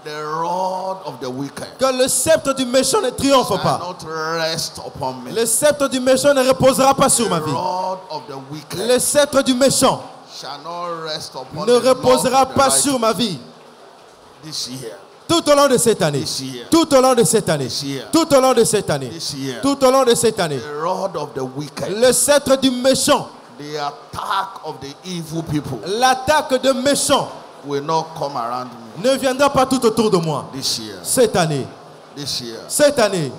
The rod of the wicked Que le sceptre du méchant ne triomphe shall pas. not rest upon me. Le sceptre du méchant ne reposera pas sur ma The vie. rod of the wicked Le sceptre du méchant shall not rest upon ne the Lord reposera of the pas righteous. sur ma vie. This year, Tout au long de cette année. this year, Tout au long de cette année. this year, Tout au long de cette année. this year. Tout au long de cette année. The rod of the wicked, Le sceptre du méchant, the attack of the evil people l'attaque de méchants will not come around me ne viendra pas tout autour de moi. this year, Cette année. this year, Cette année.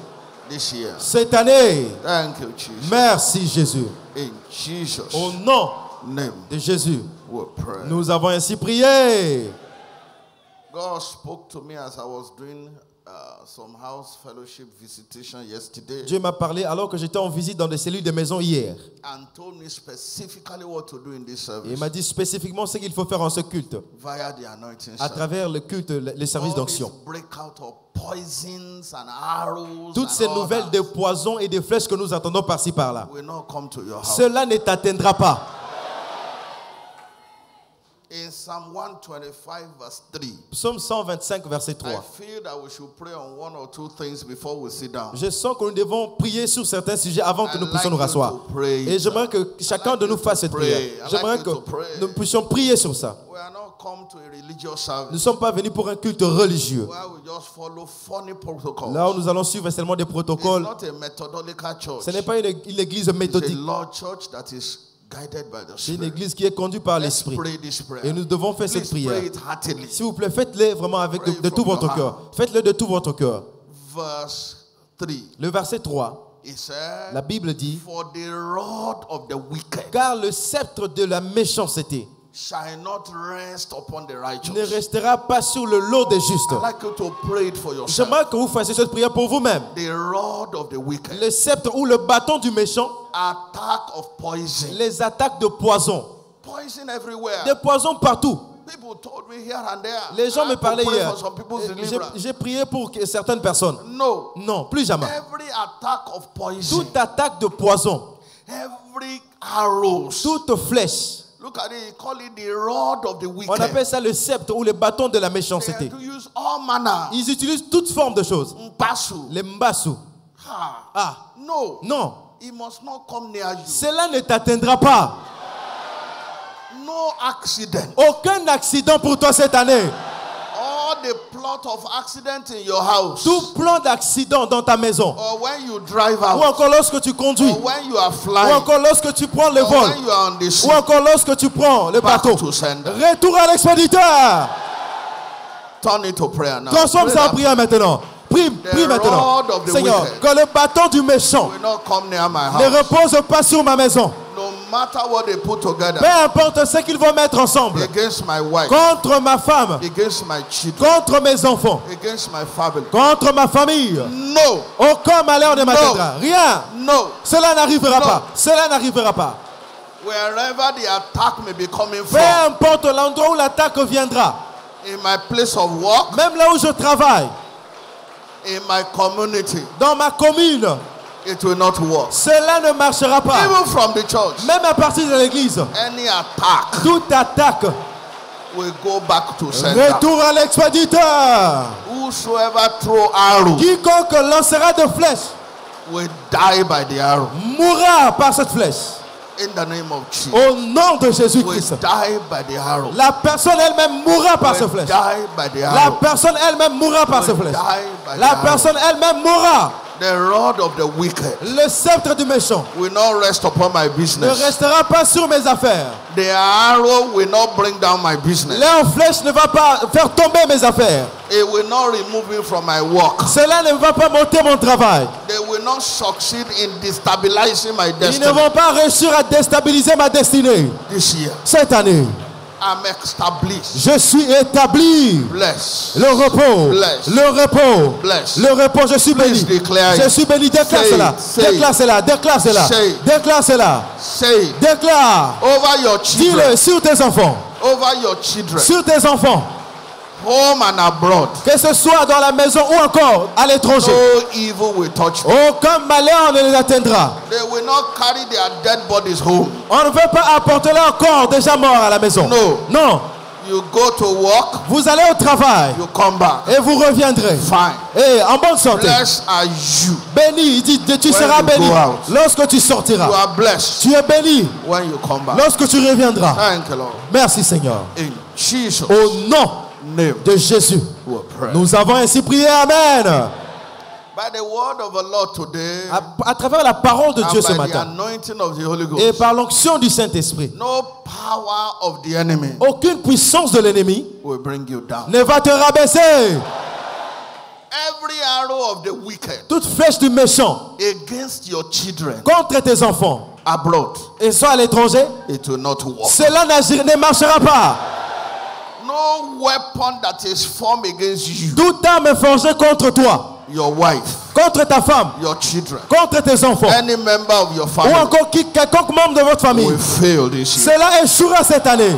this year. Cette année. Thank you, Jesus. Merci Jésus. In Jesus' Au nom name, de Jésus, we pray. nous avons ainsi prié. God spoke to me as I was doing some house fellowship visitation yesterday Dieu m'a parlé alors que j'étais en visite dans des cellules de maison hier. and told me specifically what to do in this Et il service m'a dit spécifiquement ce qu'il faut faire en ce culte, via the anointing à service. travers le culte, les services All this d'onction. breakout of poisons and arrows Toutes and ces all nouvelles that de poisons et de flèches que nous entendons par-ci par-là, will not come to your house. cela ne t'atteindra pas. In Psalm 125 verse 3, Psaume 125, verset I 3. feel that we should pray on one or two things before we sit down. Je sens que nous devons prier sur certains sujets avant que nous I'd puissions like nous you rasseoir. to pray. Et j'aimerais que chacun de nous fasse cette prière. J'aimerais que nous puissions prier sur ça. We are not come to a religious Nous service ne sommes pas venus pour un culte religieux. where we just follow funny protocols. Là où nous allons suivre seulement des It's protocoles. not a methodological church. Ce n'est pas une église It's a méthodique. Lord church that is guided by the C'est une Spirit. église qui est conduite par Let's l'Esprit. pray this prayer. Et nous devons faire cette Please pray prière. it heartily. S'il vous plaît, faites-le vraiment avec de tout votre cœur. Faites-le de tout votre cœur. Verse 3. Le verset 3, It says, la Bible dit, for the rod of the wicked car le sceptre de la méchanceté shall not rest upon the ne righteous. restera pas sur le lot des justes. I'd like you to pray it for yourself. J'aimerais que vous fassiez cette prière pour vous-même. The rod of the wicked. Le sceptre ou le bâton du méchant, Attack of poison. les attaques de poison. Poison everywhere. Des poisons partout. People told me here and there. Les gens I me have to parlaient pray hier. for some people's deliverance. J'ai prié pour certaines personnes. No. Non, plus jamais. Every attack of poison. Toute attaque de poison, Every arrows. toute flèche, Look at it. Call it the rod of the on wicked. appelle ça le sceptre ou le bâton de la They méchanceté. have to use all manner. Ils utilisent toutes formes de choses. Mpasu. Les mbassou. Ha. Ah, No. non. It must not come near you. Cela ne t'atteindra pas. No accident. Aucun accident pour toi cette année. All the plot of accident in your house. Tout plan d'accident dans ta maison. Or when you drive Ou out. encore lorsque tu conduis. Or when you are Ou flying. encore lorsque tu prends le Or vol. when you are on the Ou sea. encore lorsque tu prends le Back bateau. to sender. Retour à l'expéditeur. Turn it to prayer now. Transforme Pray ça en that prière maintenant. Prie maintenant. rod of the Seigneur, wicked que le bâton du méchant will not come near my ne house. repose pas sur ma maison. No matter what they put together. Peu importe ce qu'ils vont mettre ensemble. Against my wife. Contre ma femme. Against my children. Contre mes enfants. Against my family. Contre ma famille. No. Aucun malheur ne m'atteindra. Rien. No. Cela n'arrivera Non. pas. Cela n'arrivera pas. Wherever the attack may be coming Peu from. importe l'endroit où l'attaque viendra. In my place of work. Même là où je travaille. In my community. Dans ma commune. It will not work. Cela ne marchera pas. Even from the church. Même à partir de l'église. Any attack Toute attaque. will go back to sender. Retour à l'expéditeur. Whosoever throw arrow Quiconque lancera de flèches will die by the arrow. mourra par cette flèche. In the name of Jesus. Au nom de Will Jésus-Christ. die by the arrow. La personne elle-même mourra par cette Will flèche. die by the La arrow. personne elle-même mourra par cette Will flèche. die by the La arrow. personne elle-même mourra. The rod of the wicked Le sceptre du méchant will not rest upon my ne business. restera pas sur mes affaires. The arrow will not bring down my business. L'air en flèche ne va pas faire tomber mes affaires. It will not remove it from my work. Cela ne va pas monter mon travail. They will not succeed in destabilizing my Ils ne destiny. vont pas réussir à déstabiliser ma destinée. This year, Cette année, I'm established. je suis établi. Blessed. Le repos, Bless. le repos, Bless. le repos, je suis béni. Please declare it. Je suis béni, déclare Say cela, it. Say it. déclare cela, déclare cela, Say it. déclare cela, Say it déclare, over your children. dis-le sur tes enfants, Over your children. sur tes enfants, Home and abroad. que ce soit dans la maison ou encore à l'étranger. No evil will touch them. Aucun malheur ne les atteindra. They will not carry their dead bodies home. On ne veut pas apporter leur corps déjà mort à la maison. No. Non. You go to work. Vous allez au travail. You come back. Et vous reviendrez. Fine. Et en bonne santé. Blessed are you. Béni, il dit, tu seras béni lorsque tu sortiras. You are blessed. Tu es béni when you come back. Lorsque tu reviendras. Thank you, Lord. Merci Seigneur. In Jesus' Au nom de Jésus, nous avons ainsi prié. Amen. By the word of the Lord today, à travers la parole de Dieu ce matin, of the Holy Ghost, et par l'onction du Saint-Esprit, no power of the enemy aucune puissance de l'ennemi will bring you down. Ne va te rabaisser. Every arrow of the wicked, toute flèche du méchant against your children, contre tes enfants abroad, et soit à l'étranger, it will not work. Cela ne marchera pas. No weapon that is formed against you, toute arme forgée contre toi, your wife, contre ta femme, your children, contre tes enfants, any member of your family, ou encore quelconque membre de votre famille, will fail this year. Cela échouera cette année.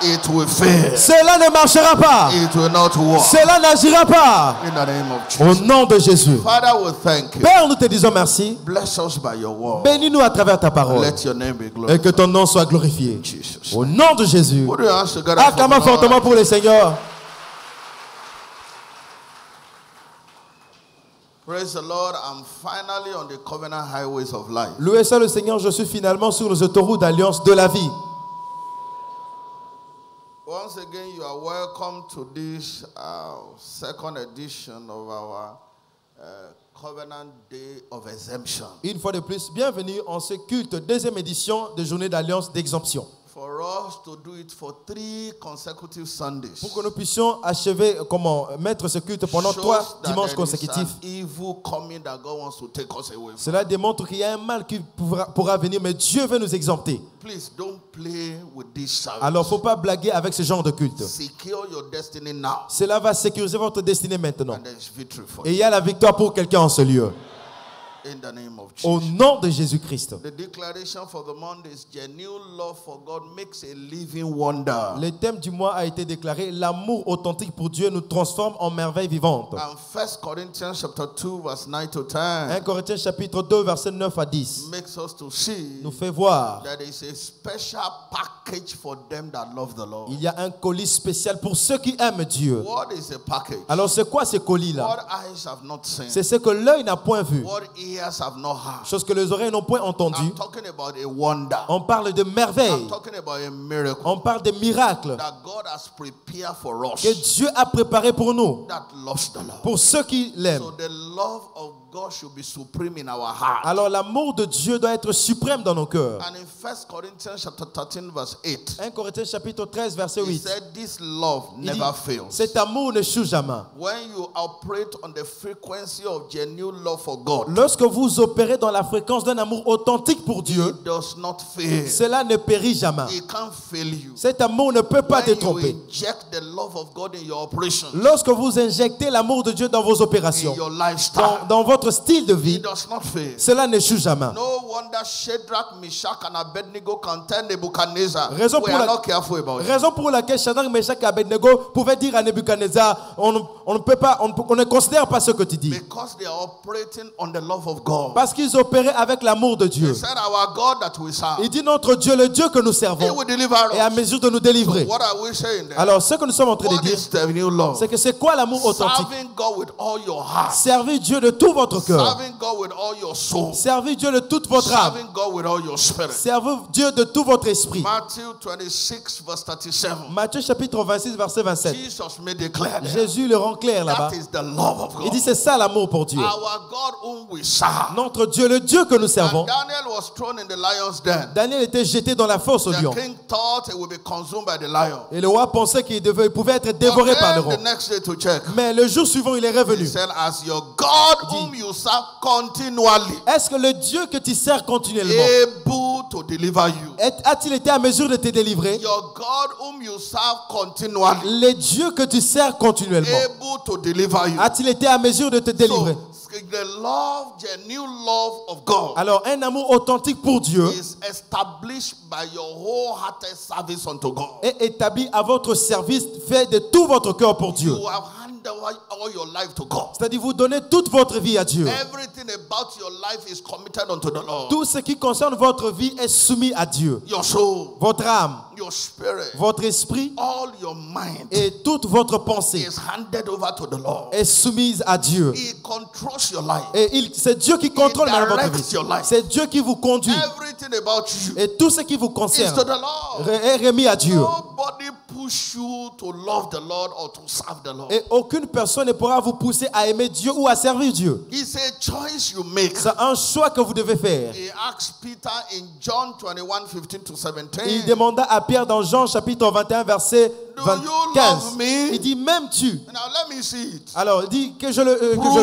It will fail. Cela ne marchera pas. It will not work. Cela n'agira pas. In the name of Jesus. Au nom de Jésus. Father, we thank you. Père, nous te disons merci. Bless us by your word. Bénis-nous à travers ta parole. Let your name be glorified. Et que ton nom soit glorifié. Jesus. Au nom de Jésus. Acclamons fortement pour le Seigneur. Praise the Lord. I'm finally on the covenant highways of life. Loué soit le Seigneur, je suis finalement sur les autoroutes d'alliance de la vie. Once again, you are welcome to this second edition of our Covenant Day of Exemption. Une fois de plus, bienvenue en ce culte, deuxième édition de Journée d'Alliance d'Exemption. For us to do it for 3 consecutive Sundays. Pour que nous puissions achever, mettre ce culte pendant 3 dimanches consécutifs. Cela démontre qu'il y a un mal qui pourra venir, mais Dieu veut nous exempter. Please don't play with this service. Alors, il ne faut pas blaguer avec ce genre de culte. Secure your destiny now. Cela va sécuriser votre destinée maintenant. And there is victory for Et il y a la victoire pour quelqu'un en ce lieu. In the name of Jesus. Au nom de Jésus-Christ. The declaration for the month is genuine love for God makes a living wonder. Le thème du mois a été déclaré: l'amour authentique pour Dieu nous transforme en merveille vivante. And 1 Corinthians chapter 2 verse 9 to 10. 1 Corinthiens chapitre 2 verset 9 à 10. Makes us to see nous fait voir that there is a special package for them that love the Lord. Il y a un colis spécial pour ceux qui aiment Dieu. What is a package? Alors c'est quoi ce colis là? What eyes have not seen. C'est ce que l'œil n'a point vu. What ears have not heard. Chose que les oreilles n'ont point entendu. I'm talking about a wonder. On parle de merveille. I'm talking about a miracle. On parle de miracles That God has prepared for us. Que Dieu a préparé pour nous. That loves the Lord. Pour ceux qui l'aiment. So the love of God should be supreme in our heart. Alors l'amour de Dieu doit être suprême dans nos cœurs. And in 1 Corinthians chapter 13 verse 8. 1 Corinthiens chapitre 13 verset 8. He said this love never fails. Cet amour ne choue jamais. When you operate on the frequency of genuine love for God. Lorsque vous opérez dans la fréquence d'un amour authentique pour Dieu, it does not fail. Cela ne périt jamais. It can't fail you. Cet amour ne peut pas te tromper. You inject the love of God in your operations. Lorsque vous injectez l'amour de Dieu dans vos opérations, in your lifestyle, dans votre style de vie, it does not fail. Cela ne choue jamais. No wonder Shadrach, Meshach and Abednego can tell Nebuchadnezzar. Raison pour laquelle Shadrach, Meshach et Abednego pouvaient dire à Nebuchadnezzar, on ne considère pas ce que tu dis. Because they are operating on the love of God. Parce qu'ils opéraient avec l'amour de Dieu. They said, our God that we serve, il dit notre Dieu, le Dieu que nous servons, est à mesure de nous délivrer. So what are we saying there? Alors ce que nous sommes en train de dire, c'est que c'est quoi l'amour authentique? Serving God with all your heart. Servir Dieu de tout votre cœur. Serving God with all your soul. Servir Dieu de toute votre âme. Serving God with all your spirit. Servir Dieu de tout votre esprit. Matthew 26 verse 37. Matthieu chapitre 26 verset 27. Jesus made it clear. Jésus le rend clair là-bas. That is the love of God. Il dit c'est ça l'amour pour Dieu. Our God whom we serve. Notre Dieu, le Dieu que nous servons. And Daniel was thrown in the lion's den. Daniel était jeté dans la fosse au lion. The king thought he would be consumed by the lion. Et le roi pensait qu'il pouvait être dévoré par le lion. The next day to check. Mais le jour suivant, il est revenu. He said, as your God whom you serve continually. Est-ce que le Dieu que tu sers continuellement able to deliver you? A-t-il été à mesure de te délivrer? Your God whom you serve continually. Le Dieu que tu sers continuellement. Able to deliver you. A-t-il été à mesure de te délivrer? The love, genuine love of God. Alors un amour authentique pour Dieu is established by your wholehearted service unto God. Est établi à votre service fait de tout votre cœur pour Dieu. You have handed over all your life to God. C'est-à-dire vous donnez toute votre vie à Dieu. Everything about your life is committed unto the Lord. Tout ce qui concerne votre vie est soumis à Dieu. Your soul, Votre âme, your spirit, votre esprit all your mind et toute votre pensée is handed over to the Lord. est soumise à Dieu. He controls your life. Et c'est Dieu qui contrôle votre vie. directs your life. C'est Dieu qui vous conduit. Everything about you Et tout ce qui vous is concerne to the Lord. est remis à Dieu. Nobody push you to love the Lord or to serve the Lord. Et aucune personne ne pourra vous pousser à aimer Dieu ou à servir Dieu. It's a choice you make. C'est un choix que vous devez faire. He asked Peter in John 21, 15 to 17. Il demanda à Pierre dans Jean chapitre 21 verset Do you 15. love me? Il dit m'aimes-tu? Now let me see it. Alors il dit que je le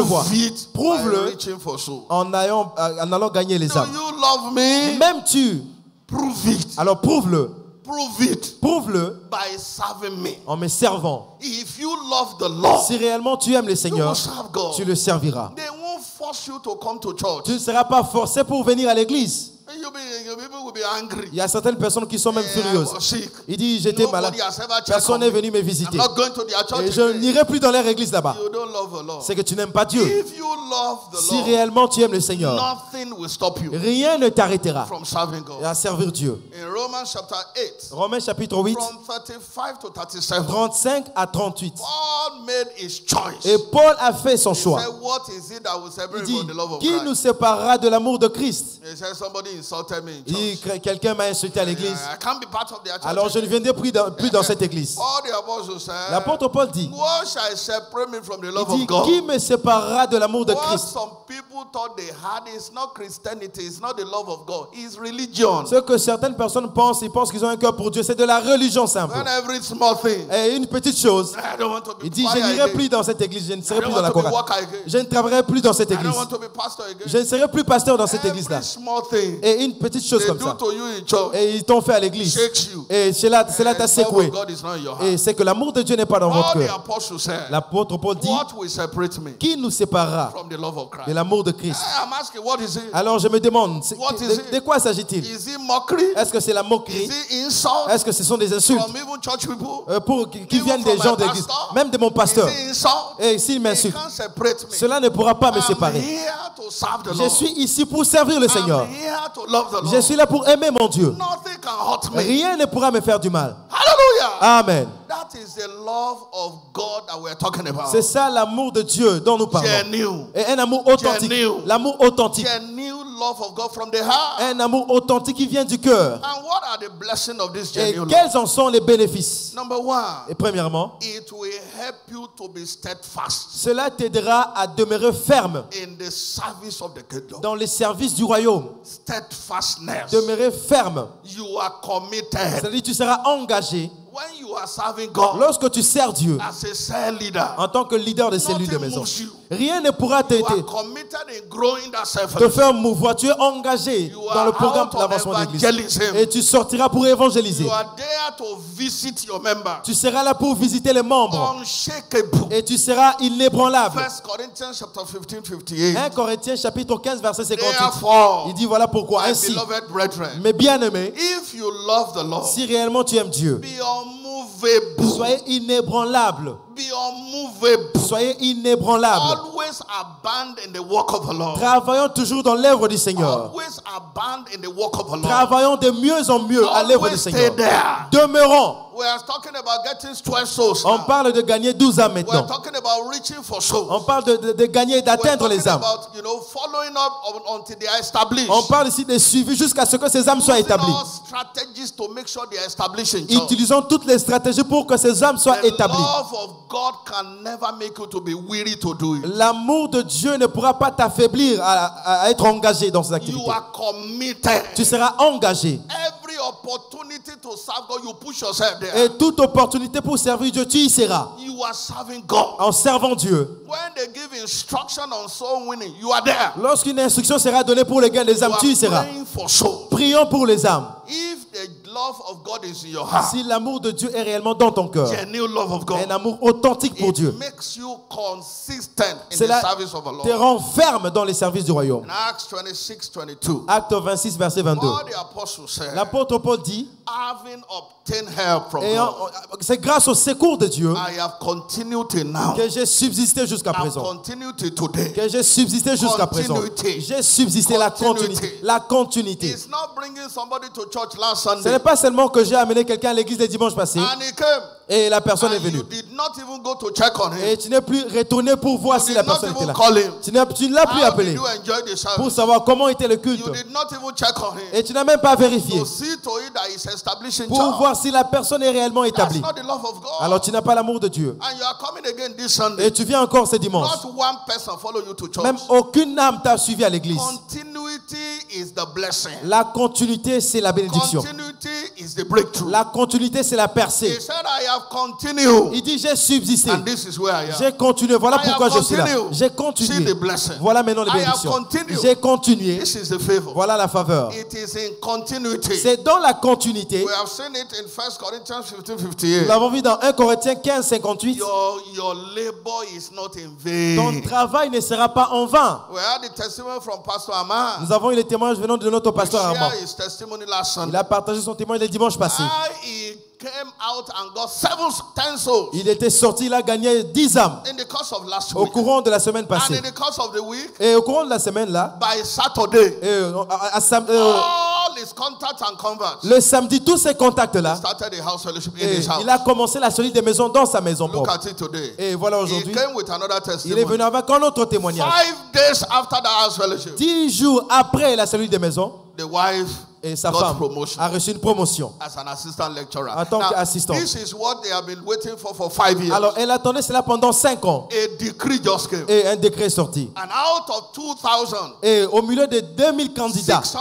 vois. Prove it by Prouve-le reaching for soul. en allant gagner les Do âmes. you love me? M'aimes-tu? Prove it. Alors prouve-le. Prove it Prouve-le by serving me. en me servant. If you love the Lord, Si réellement tu aimes le you Seigneur, will serve God. tu le serviras. They won't force you to come to church. Tu ne seras pas forcé pour venir à l'église. People will be angry. Il y a certaines personnes qui sont même I furieuses. was sick. Il dit j'étais malade. Nobody has ever checked Personne on n'est me. venu me I'm visiter. not going to their church Et je again. n'irai plus dans leur église là-bas. You don't love the Lord. C'est que tu n'aimes pas Dieu. If you love the Si Lord, réellement tu aimes le Seigneur, nothing will stop you rien ne t'arrêtera from serving God. à servir Dieu. In Romans chapter 8, Romains chapitre 8, from 35 to 37, 35 à 38. Paul made his choice. Et Paul a fait son He choix. said, what is it that will Il separate dit, from the love of qui Christ? nous séparera de l'amour de Christ? He said, somebody insulted me in Il dit, church. quelqu'un m'a insulté à l'église. I can't be part of their church. Alors je ne viendrai plus dans cette église. All the apostles said, L'apôtre Paul dit, what shall separate me from the il love dit, of God? qui me séparera de l'amour de What Christ? some people thought they had is not Christianity, it's not the love of God, it's religion. Ce que certaines personnes pensent, ils pensent qu'ils ont un cœur pour Dieu, c'est de la religion simple. When every small thing, Et une petite chose, I don't want to be il dit, je choir n'irai again. plus dans cette église, je ne I serai don't plus dans la want to be chorale. worker again. Je ne travaillerai plus dans cette I église. don't want to be pastor again. Je ne serai plus pasteur dans cette église-là. Every small thing Et une petite chose they comme do ça. to you in church Et ils t'ont fait à l'église. shakes you. Et cela t'a And secoué. love of God is not in your heart. Et c'est que l'amour de Dieu n'est pas dans votre All the cœur. apostles said, L'apôtre Paul dit, what will separate me qui nous séparera from the love of Christ? de l'amour de Christ? I'm asking, what is it? Alors je me demande, What is it? de quoi s'agit-il? Is it mockery? Est-ce que c'est la moquerie? Is it insult Est-ce que ce sont des insultes from even church people? qui Even viennent des from gens my d'église, pastor? même de mon pasteur? Is it insult? Et s'il It m'insulte, can't separate me. cela ne pourra pas me I'm séparer. here to serve the Je Lord. suis ici pour servir le Seigneur. I'm here to love the Lord. Je suis là pour aimer mon Dieu. Nothing can hurt me. Rien ne pourra me faire du mal. Hallelujah. Amen. That is the love of God that we're talking about. C'est ça l'amour de Dieu dont nous parlons. Genuine. Et un amour authentique. Genuine. L'amour authentique. Genuine love of God from the heart. Un amour authentique qui vient du cœur. And what are the blessings of this Et genuine love? quels en sont les bénéfices? Number one, Et premièrement, it will help you to be steadfast cela t'aidera à demeurer ferme in the service of the kingdom. dans les services du royaume. Steadfastness. Demeurer ferme. You are committed. C'est-à-dire tu seras engagé When you are serving God lorsque tu sers Dieu as a cell leader, en tant que leader de cellule de nothing maison. moves you. Rien ne pourra You are t'aider, committed in growing that te self-help. faire mouvoir. Tu es engagé You dans le are programme out of d'avancement d'église. evangelism. Et tu sortiras pour évangéliser. You are there to visit your members. Tu seras là pour visiter les membres. Unshakable. Et tu seras inébranlable. 1 Corinthians chapter 15, 58. 1 Corinthiens chapitre 15 verset 58. Therefore, Il dit voilà pourquoi. my Ainsi, beloved brethren, mes bien-aimés, if you love the Lord, si réellement tu aimes Dieu, be unmovable. soyez inébranlables. Be unmovable. Soyez inébranlables. Always abound in the work of the Lord. Travaillons toujours dans l'œuvre du Seigneur. Always abound in the work of the Lord. Travaillons de mieux en mieux à l'œuvre du Always stay Seigneur. there. Demeurons. We are talking about getting 12 souls On now. parle de gagner 12 âmes We are maintenant. talking about reaching for souls. On parle de gagner et We are d'atteindre talking les âmes. about, following up until they are established. On parle ici de suivi jusqu'à ce que ces âmes soient Using établies. all strategies to make sure they are established in church. Utilisons toutes les stratégies pour que ces âmes soient The établies. love of God can never make you to be weary to do it. L'amour de Dieu ne pourra pas t'affaiblir à être engagé dans ces You activités. are committed. Tu seras engagé. Every opportunity to serve God, you push yourself there. Et toute opportunité pour servir Dieu, tu y seras. You are serving God. En servant Dieu. When they give instruction on soul winning, you are there. Lorsqu'une instruction sera donnée pour le gain des âmes, tu y You seras. are praying for souls. Prions pour les âmes. If the love of God is in your heart, Si l'amour de Dieu est réellement dans ton cœur, genuine love of God, un amour authentique pour it Dieu, makes you consistent in the cela service of the te Lord. rend ferme dans les services du royaume. In Acts 26, 22, Acte 26, verset 22. all the apostles said, L'apôtre Paul dit, having obtained help from Et God, c'est grâce au secours de Dieu I have continued till now. que j'ai subsisté jusqu'à I've présent. continued till today. Que j'ai subsisté jusqu'à présent. Continuity. J'ai subsisté la Continuity. continuité. La continuité. It's not bringing somebody to church last Ce Sunday n'est pas seulement que j'ai amené quelqu'un à l'église le dimanche passé and he came et la personne est and venue. you did not even go to check on him. Et tu n'es plus retourné pour voir You si la did not personne était even là. call him. Tu ne l'as plus How did appelé you enjoy the pour service? savoir comment était le culte. You did not even check on him Et tu n'as même pas vérifié to see to it that he's establishing pour church. voir si la personne est réellement That's établie. not the love of God. Alors tu n'as pas l'amour de Dieu. And you are coming again this Sunday. Et tu viens encore ce dimanche. Not one person follow you to church. Même aucune âme t'a suivi à l'église. Continuity is the blessing. La continuité, c'est la bénédiction. Continuity is the breakthrough. La continuité, c'est la He percée. said, I have continued. Il dit, j'ai subsisté. And this is where I am. J'ai continué. Voilà I pourquoi have je suis là. continued. J'ai See continué. the blessing. Voilà maintenant les I have bénédictions. continued. J'ai continué. This is the favor. Voilà la faveur. It is in continuity. C'est dans la continuité. We have seen it in 1 Corinthians Nous 15:58. l'avons vu dans 1 Corinthiens 15, 58. Your labor is not in vain. Ton travail ne sera pas en vain. We had the testimony from Pastor Amar. Nous avons eu les témoignages venant de notre pasteur He Armand. shared his testimony last Il Sunday. a partagé son témoignage le dimanche passé. He came out and got 10 souls Il était sorti, il a gagné 10 âmes in the course of last au week. courant de la semaine And passée. in the course of the week, Et au courant de la semaine là, by Saturday, all his contacts and converts le samedi, tous ces contacts-là, started a house fellowship in his house. il a commencé la solide des maisons dans sa maison Look propre. at it today. Et voilà He aujourd'hui, came with another il est testimony. venu avec un autre témoignage. 5 days after the house fellowship, 10 jours après la solide des maisons, the wife et sa got femme promotion a reçu une promotion. as an assistant lecturer. En tant Now, qu'assistante. this is what they have been waiting for 5 years. Alors, elle attendait cela pendant 5 ans. A decree just came. Et un décret est sorti. And out of 2,000, Et au milieu de 2000 candidats, 600,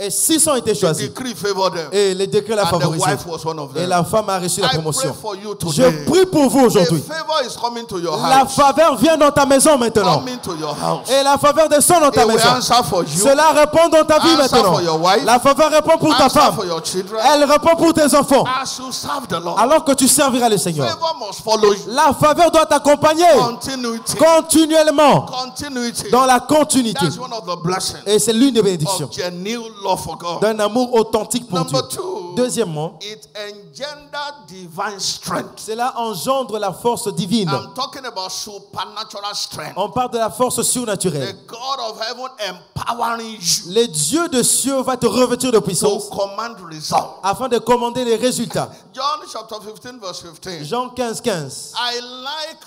et 600 étaient the choisis. decree favored them. Et le décret l'a And the favorisé. wife was one of Et them. la femme a reçu la I pray promotion. for you Je today. prie pour vous The aujourd'hui. favor is coming to your La house. faveur vient dans ta maison maintenant. Coming to your house. Et la faveur descend dans ta It will maison. answer for you. Cela répond dans ta vie Answer maintenant. for your wife. La faveur répond pour ta Answer femme. for your children. Elle répond pour tes enfants. As you serve the Lord. Alors que tu serviras le Seigneur. Favor must follow you. La faveur doit t'accompagner Continuity. continuellement Continuity. dans la continuité. That's one of the blessings Et c'est l'une des bénédictions of genuine love for God. d'un amour authentique pour Dieu. Number 2, Deuxièmement, it engendered divine strength. cela engendre la force divine. I'm talking about supernatural strength. On parle de la force The surnaturelle. God of heaven empowering you Le Dieu de cieux va te revêtir de to puissance command results. afin de commander les résultats. John chapter 15 verse 15. Jean 15, 15. I like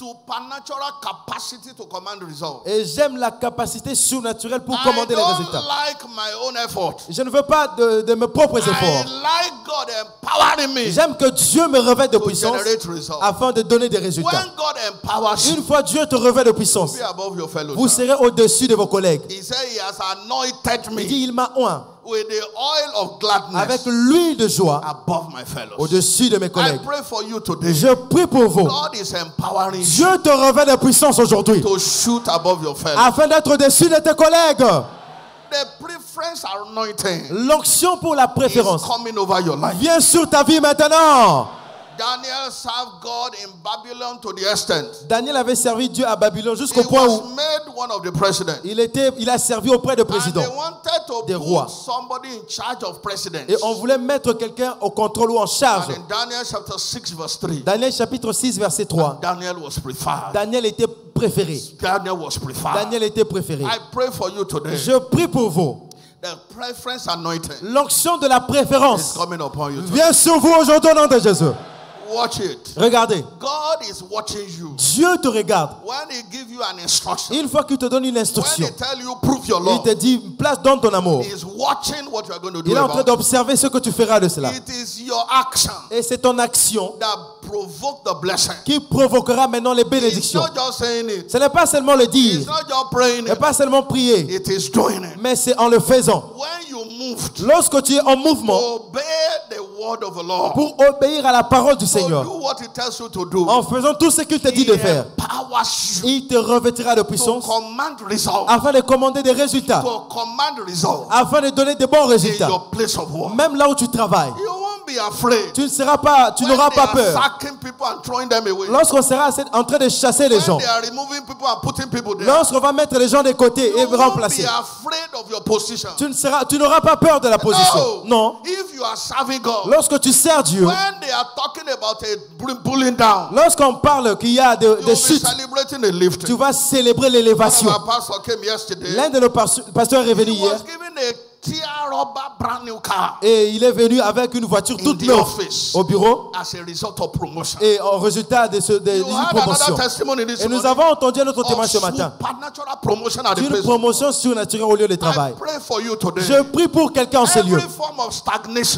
supernatural capacity to command results. Et j'aime la capacité surnaturelle pour I commander les don't résultats. like my own effort. Je ne veux pas de mes propres I efforts. like God empowering me J'aime que Dieu me revête de to puissance generate results. afin de donner des résultats. When God empowers you, Une fois Dieu te revêt de puissance, be above your fellows. vous serez au-dessus de vos collègues. He said he has anointed Il me dit, il m'a oint with the oil of gladness avec l'huile de joie above my fellows. au-dessus de mes I collègues. pray for you today. Je prie pour vous. God is empowering you Dieu te revêt de puissance aujourd'hui to shoot above your fellows. afin d'être au-dessus de tes collègues. The preference anointing L'onction pour la is préférence coming over your life. vient sur ta vie maintenant. Daniel served God in Babylon to the extent Daniel avait servi Dieu à Babylone he jusqu'au point was où made one of the presidents. il a servi auprès de And they présidents. wanted to des put rois. somebody in charge of presidents. Et on voulait mettre quelqu'un au contrôle ou en charge. And in Daniel chapter 6 verse 3, Daniel chapitre 6 verset 3. Daniel was preferred. Daniel était préféré. Daniel was preferred. Daniel était préféré. I pray for you today. Je prie pour vous. The preference anointing L'onction de la is préférence coming upon you today. vient sur vous aujourd'hui au nom de Jésus. Watch it. Regardez, God is watching you. Dieu te regarde. When he gives you an instruction, Une fois qu'il te donne une when instruction, he tell you prove your il love, te dit, place dans ton amour. he is watching what you are going to do Il est en train about it. d'observer ce que tu feras de cela. It is your action Et c'est ton action that provoke the blessing. qui provoquera maintenant les It's bénédictions. not just saying it. Ce n'est pas seulement le It's dire, not just praying ce n'est it. pas seulement prier, It is doing it. mais c'est en le faisant. When you moved, Lorsque tu es en mouvement obey the word of the Lord. pour obéir à la parole du So Seigneur, do what he tells you to do. en faisant tout ce qu'il te dit He de faire, empowers you il te revêtira de to puissance command results. afin de commander des résultats, To command results afin de donner de bons in résultats, your place of work. même là où tu travailles. You won't be be afraid. Tu n'auras pas peur. Sacking people and throwing them away. Lorsqu'on sera en train de chasser les gens. When they are removing people and putting people there. Lorsqu'on va mettre les gens de côté et remplacer. You won't be afraid of your position. Tu n'auras pas peur de la position. Non. If you are serving God. Lorsque tu sers Dieu. When they are talking about a pulling down. Lorsqu'on parle qu'il y a des chutes. Tu vas célébrer l'élévation. L'un de nos pasteurs est venu hier. Et il est venu avec une voiture toute neuve au bureau. Et en résultat d'une promotion. Et nous avons entendu un autre témoignage ce matin. D'une promotion surnaturelle au lieu de travail. Je prie pour quelqu'un en ce lieu.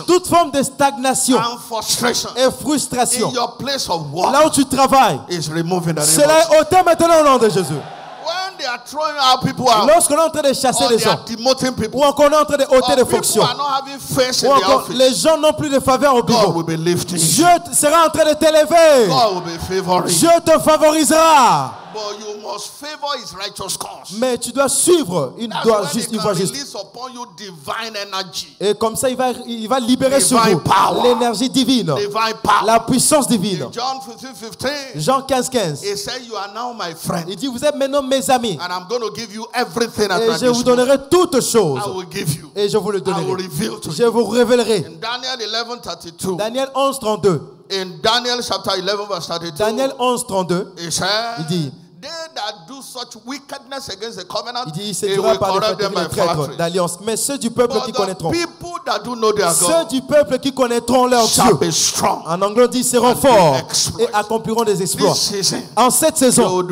Toute forme de stagnation et frustration là où tu travailles, cela est ôté maintenant au nom de Jésus. Lorsqu'on est en train de chasser les gens, ou encore on est en train de ôter des fonctions, ou encore les gens n'ont plus de faveur au bureau, Dieu sera en train de t'élever. Dieu te favorisera. Mais tu dois suivre une voie juste. Et comme ça, il va libérer sur vous l'énergie divine, la puissance divine. Jean 15:15. Il dit, vous êtes maintenant mes amis. Et je vous donnerai toutes choses. Et je vous le donnerai. Je vous révélerai. Daniel 11:32. In Daniel chapter 11 verse 32. Daniel 11:32. Il dit, il dit, il séduira par les traîtres d'alliance. Mais ceux du peuple qui connaîtront, ceux du peuple qui connaîtront leur Dieu, en anglais on dit, seront forts et accompliront des exploits. En cette saison,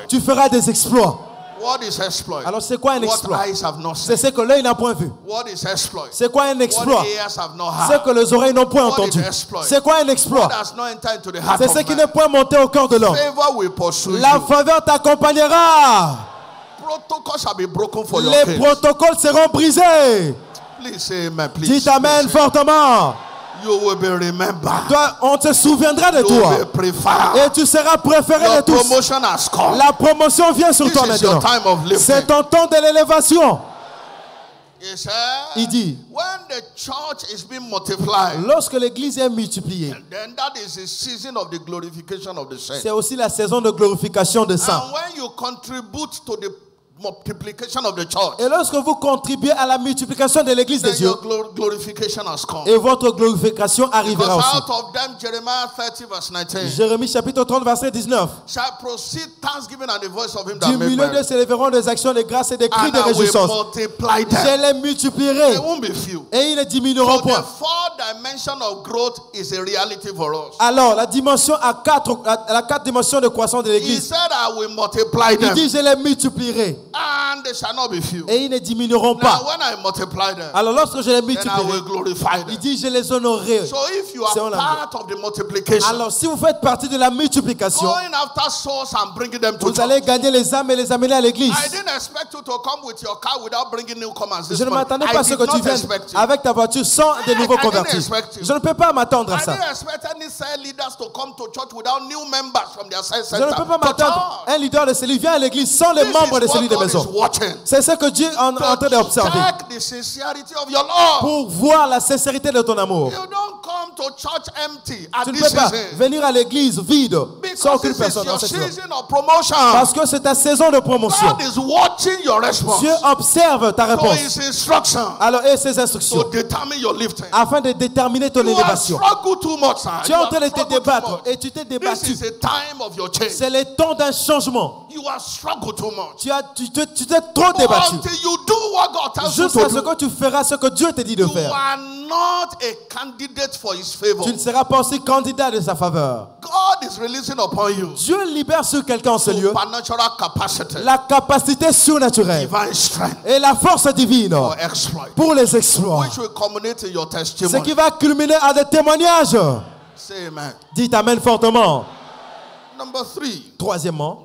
tu feras des exploits. What is exploit? Alors c'est quoi un exploit? C'est ce que l'œil n'a point vu. What is exploit? C'est quoi un exploit? C'est que les oreilles n'ont point entendu. C'est quoi un exploit? C'est ce qui n'est point monté au cœur de l'homme. La faveur t'accompagnera. Les protocoles seront brisés. Dites amen fortement. You will be remembered. Toi, on te souviendra de toi. Et tu seras préféré de tous. La promotion vient sur toi maintenant. C'est ton temps de l'élévation. Il dit, lorsque l'église est multipliée, c'est aussi la saison de glorification des saints. Multiplication of the church. Et lorsque vous contribuez à la multiplication de l'église de Dieu, glorification has come. Et votre glorification arrivera aussi. Out of them, Jeremiah 30 verse 19. Jérémie chapitre 30 verset 19. Shall proceed thanksgiving and the voice of him that du milieu de s'élèveront des actions de grâce et des cris de réjouissance. Je les multiplierai. Et ils ne diminueront point. The four dimension of growth is a reality for us. Alors la dimension la 4 dimensions de croissance de l'église. He said, I will multiply them. Il dit, je les multiplierai. And they shall not be few. Et ils ne diminueront pas. Now, when I multiply them, alors lorsque je les multiplierai, then I will glorify them. Il dit, je les honorerai. So if you are part of the multiplication, alors si vous faites partie de la multiplication, going after souls and bringing them to vous allez gagner les âmes et les amener à l'église. I didn't expect you to come with your car without bringing newcomers. Je ne m'attendais pas à ce que tu viennes avec ta voiture sans de nouveaux convertis. Je ne peux pas m'attendre à ça. Je ne peux pas m'attendre à un leader de cellule vient à l'église sans les membres de cellule de maison. C'est ce que Dieu est en train d'observer. Pour voir la sincérité de ton amour. Tu ne peux pas venir à l'église vide sans aucune personne dans cette saison. Parce que c'est ta saison de promotion. Dieu observe ta réponse. Alors, et ses instructions afin de déterminer ton élévation. Tu es en train de te débattre et tu t'es débattu. C'est le temps d'un changement. Tu t'es trop débattu. Jusqu'à ce que tu feras ce que Dieu te dit de faire. Tu ne seras pas aussi candidat de sa faveur. Dieu libère sur quelqu'un en ce lieu la capacité surnaturelle et la force divine pour les exploits. Ce qui va culminer à des témoignages. Dites amen fortement. Troisièmement,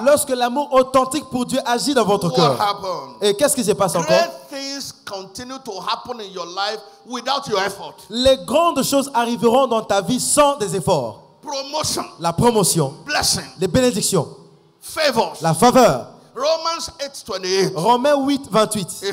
lorsque l'amour authentique pour Dieu agit dans votre cœur. Et qu'est-ce qui se passe encore? Les grandes choses arriveront dans ta vie sans des efforts. La promotion, les bénédictions, la faveur, Romans 8:28. Romains 8:28.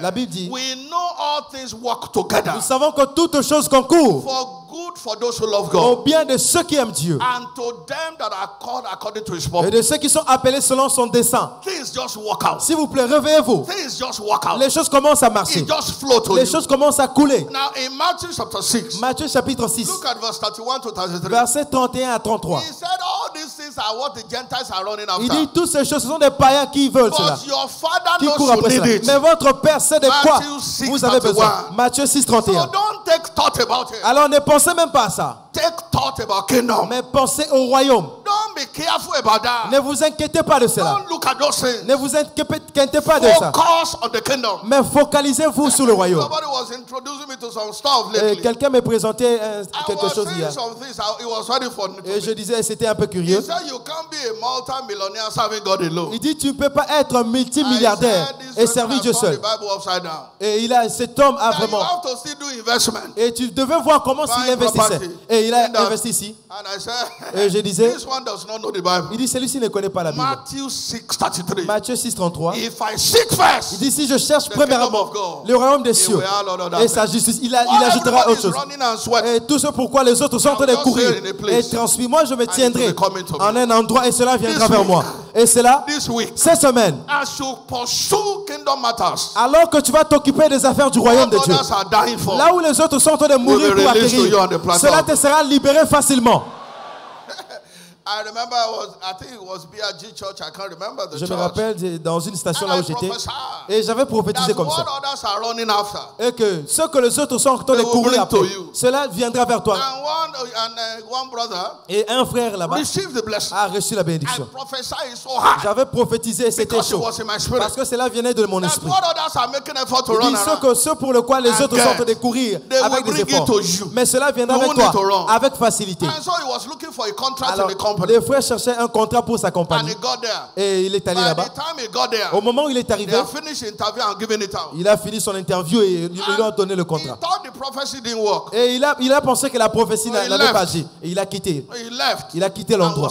La Bible dit, we know all things work together. Nous savons que toutes choses concourent for good for those who love God. Au bien de ceux qui aiment Dieu. And to them that are called according to his purpose. Et de ceux qui sont appelés selon son dessein. Things just work out. S'il vous plaît, réveillez-vous. Things just work out. Les choses commencent à marcher. It just flow to Les you. choses commencent à couler. Now in Matthew chapter 6. Matthieu chapitre 6. Look at verse 31 to 33. Versets 31 à 33. He said all these things are what the Gentiles are running after. Il dit toutes ces choses, ce sont des païens qui veulent cela. But your father Qui knows courent après you cela. need it. Mais votre Père sait de quoi vous avez besoin. Matthieu 6, 31. So don't take thought about it. Alors ne pensez même pas à ça. Take thought about kingdom. Mais pensez au royaume. Don't be careful about that. Ne vous inquiétez pas de cela. Don't look at those things. Ne vous inquiétez pas de ça. Focus on the kingdom. Mais focalisez-vous sur le royaume. Somebody was introducing me to some stuff lately. Quelqu'un me présentait quelque chose hier. Et je disais, c'était un peu curieux. He said you can't be a multi-millionaire serving God alone. Il dit, tu ne peux pas être un multimilliardaire et servir Dieu seul. Et cet homme a vraiment... Et tu devais voir comment il investissait. Et il a investi ici. Et je disais, il dit, celui-ci ne connaît pas la Bible. Matthieu 6, 33. Il dit, si je cherche premièrement le royaume des cieux et sa justice, il ajoutera autre chose. Et tout ce pourquoi les autres sont en train de courir et transpirent. Moi, je me tiendrai en un endroit et cela viendra vers moi. Et cela, cette semaine, alors que tu vas t'occuper des affaires du royaume de Dieu, là où les autres sont en train de mourir pour acquérir, cela te sera libéré facilement. Je me rappelle dans une station là où j'étais et j'avais prophétisé comme ça. Et que ce que les autres sont en train de courir après, cela viendra vers toi. Et un frère là-bas a reçu la bénédiction. J'avais prophétisé et c'était chaud parce que cela venait de mon esprit. Il dit ce pour le quoi les autres sont en train de courir avec des efforts. Mais cela viendra avec toi avec facilité. Alors, les frères cherchaient un contrat pour sa compagnie. Et il est allé là-bas. Au moment où il est arrivé, il a fini son interview et ils lui ont donné le contrat. Et il a pensé que la prophétie n'avait pas agi. Et il a quitté. Il a quitté l'endroit.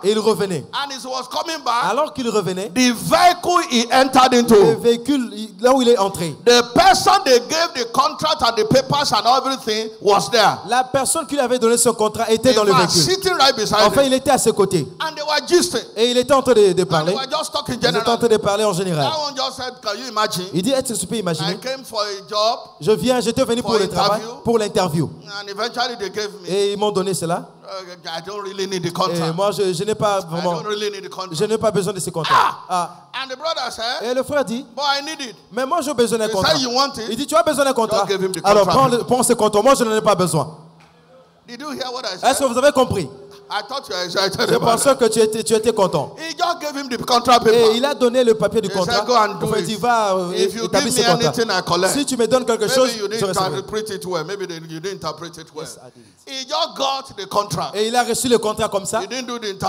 Et il revenait. Alors qu'il revenait, le véhicule là où il est entré, la personne qui lui avait donné son contrat était dans le véhicule. Enfin, il était à ses côtés. Et il était en train de parler. Ils étaient en train de parler en général. Il dit, est-ce que tu peux imaginer? J'étais venu pour le travail, pour l'interview. Et ils m'ont donné cela. Et moi, je n'ai pas vraiment... Je n'ai pas besoin de ce contrat. Et le frère dit, mais moi, j'ai besoin d'un contrat. Il dit, tu as besoin d'un contrat? Alors, prends ce contrat. Moi, je n'en ai pas besoin. Est-ce que vous avez compris? Je pensais que tu étais content. Et il a donné le papier du contrat. Il dit, va établir ce contrat. Si tu me donnes quelque chose, je recevrai. Et il a reçu le contrat comme ça,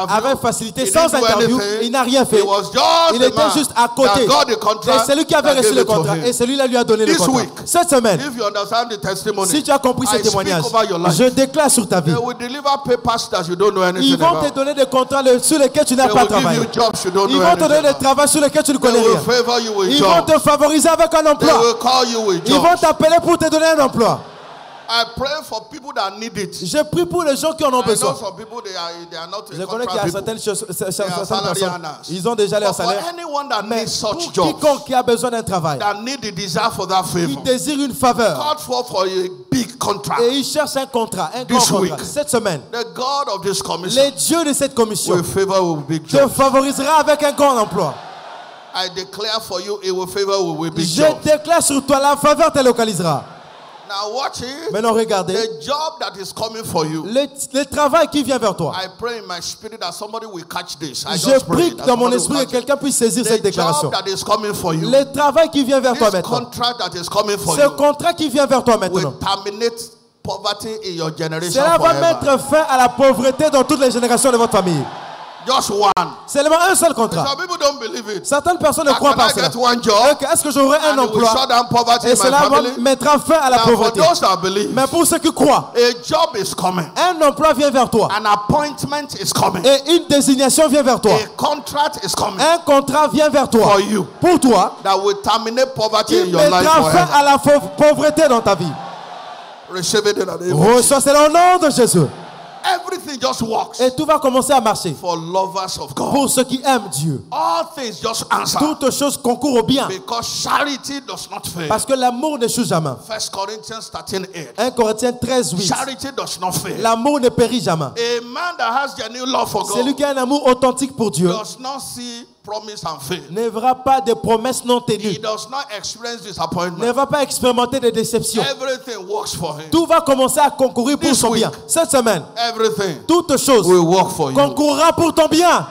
avec facilité, sans interview. Il n'a rien fait. Il était juste à côté. Et c'est lui qui avait reçu le contrat. Et celui-là lui a donné le contrat. Cette semaine, si tu as compris ce témoignage, je déclare sur ta vie. Ils vont te donner des contrats sur lesquels tu n'as pas travaillé. Ils vont te donner des travaux sur lesquels tu ne connais rien. Ils vont te favoriser avec un emploi. Ils vont t'appeler pour te donner un emploi. Je prie pour les gens qui en ont besoin. Je connais qu'il y a certaines personnes, ils ont déjà leur salaire. Mais pour quiconque qui a besoin d'un travail, qui désire une faveur, et il cherche un contrat, un grand contrat, cette semaine, le Dieu de cette commission te favorisera avec un grand emploi. Je déclare sur toi, la faveur te localisera. Maintenant, regardez. Le travail qui vient vers toi. Je prie dans mon esprit que quelqu'un puisse saisir cette déclaration. Le travail qui vient vers toi maintenant. Ce contrat qui vient vers toi maintenant. Cela va mettre fin à la pauvreté dans toutes les générations de votre famille. Just one. Seulement un seul contrat. Some people don't believe it. Certaines personnes ne croient pas cela. Est-ce que j'aurai un emploi et cela mettra fin à la pauvreté? Mais pour ceux qui croient, a job is coming. Un emploi vient vers toi. An appointment is coming. Et une désignation vient vers toi. A contract is coming. Un contrat vient vers toi. For you. Pour toi. That will terminate poverty in Qui your life mettra fin à la pauvreté dans ta vie. Reçois cela au nom de Jésus. Everything just works. Et tout va commencer à marcher. For lovers of God. Pour ceux qui aiment Dieu. All things just answer. Toutes choses concourent au bien. Because charity does not fail. Parce que l'amour n'échoue jamais. 1 Corinthians 13:8. 1 Corinthiens 13:8. Charity does not fail. L'amour ne périt jamais. A man that has genuine love for God. Celui qui a un amour authentique pour Dieu. Does not see promise and fail. Ne verra pas de promesses non tenues. He does not experience disappointment. Ne va pas expérimenter de déceptions. Everything works for him. Tout va commencer à concourir pour son bien. Cette semaine, toute chose concourra pour ton bien.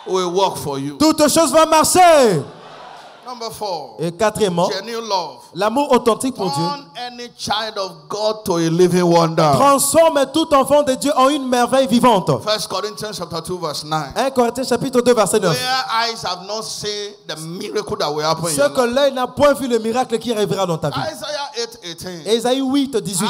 Will work for you. Toute chose va marcher. Number 4. Et quatrièmement, l'amour authentique pour Dieu. Any child of God to a living wonder. Transforme tout enfant de Dieu en une merveille vivante. 1 Corinthians chapter 2 verse 9. 1 Corinthiens chapitre 2 verset 9. Where eyes have not seen the miracle that will happen. Ce que l'œil n'a point vu le miracle qui arrivera dans ta vie. Isaiah 8:18. Ésaïe 8:18.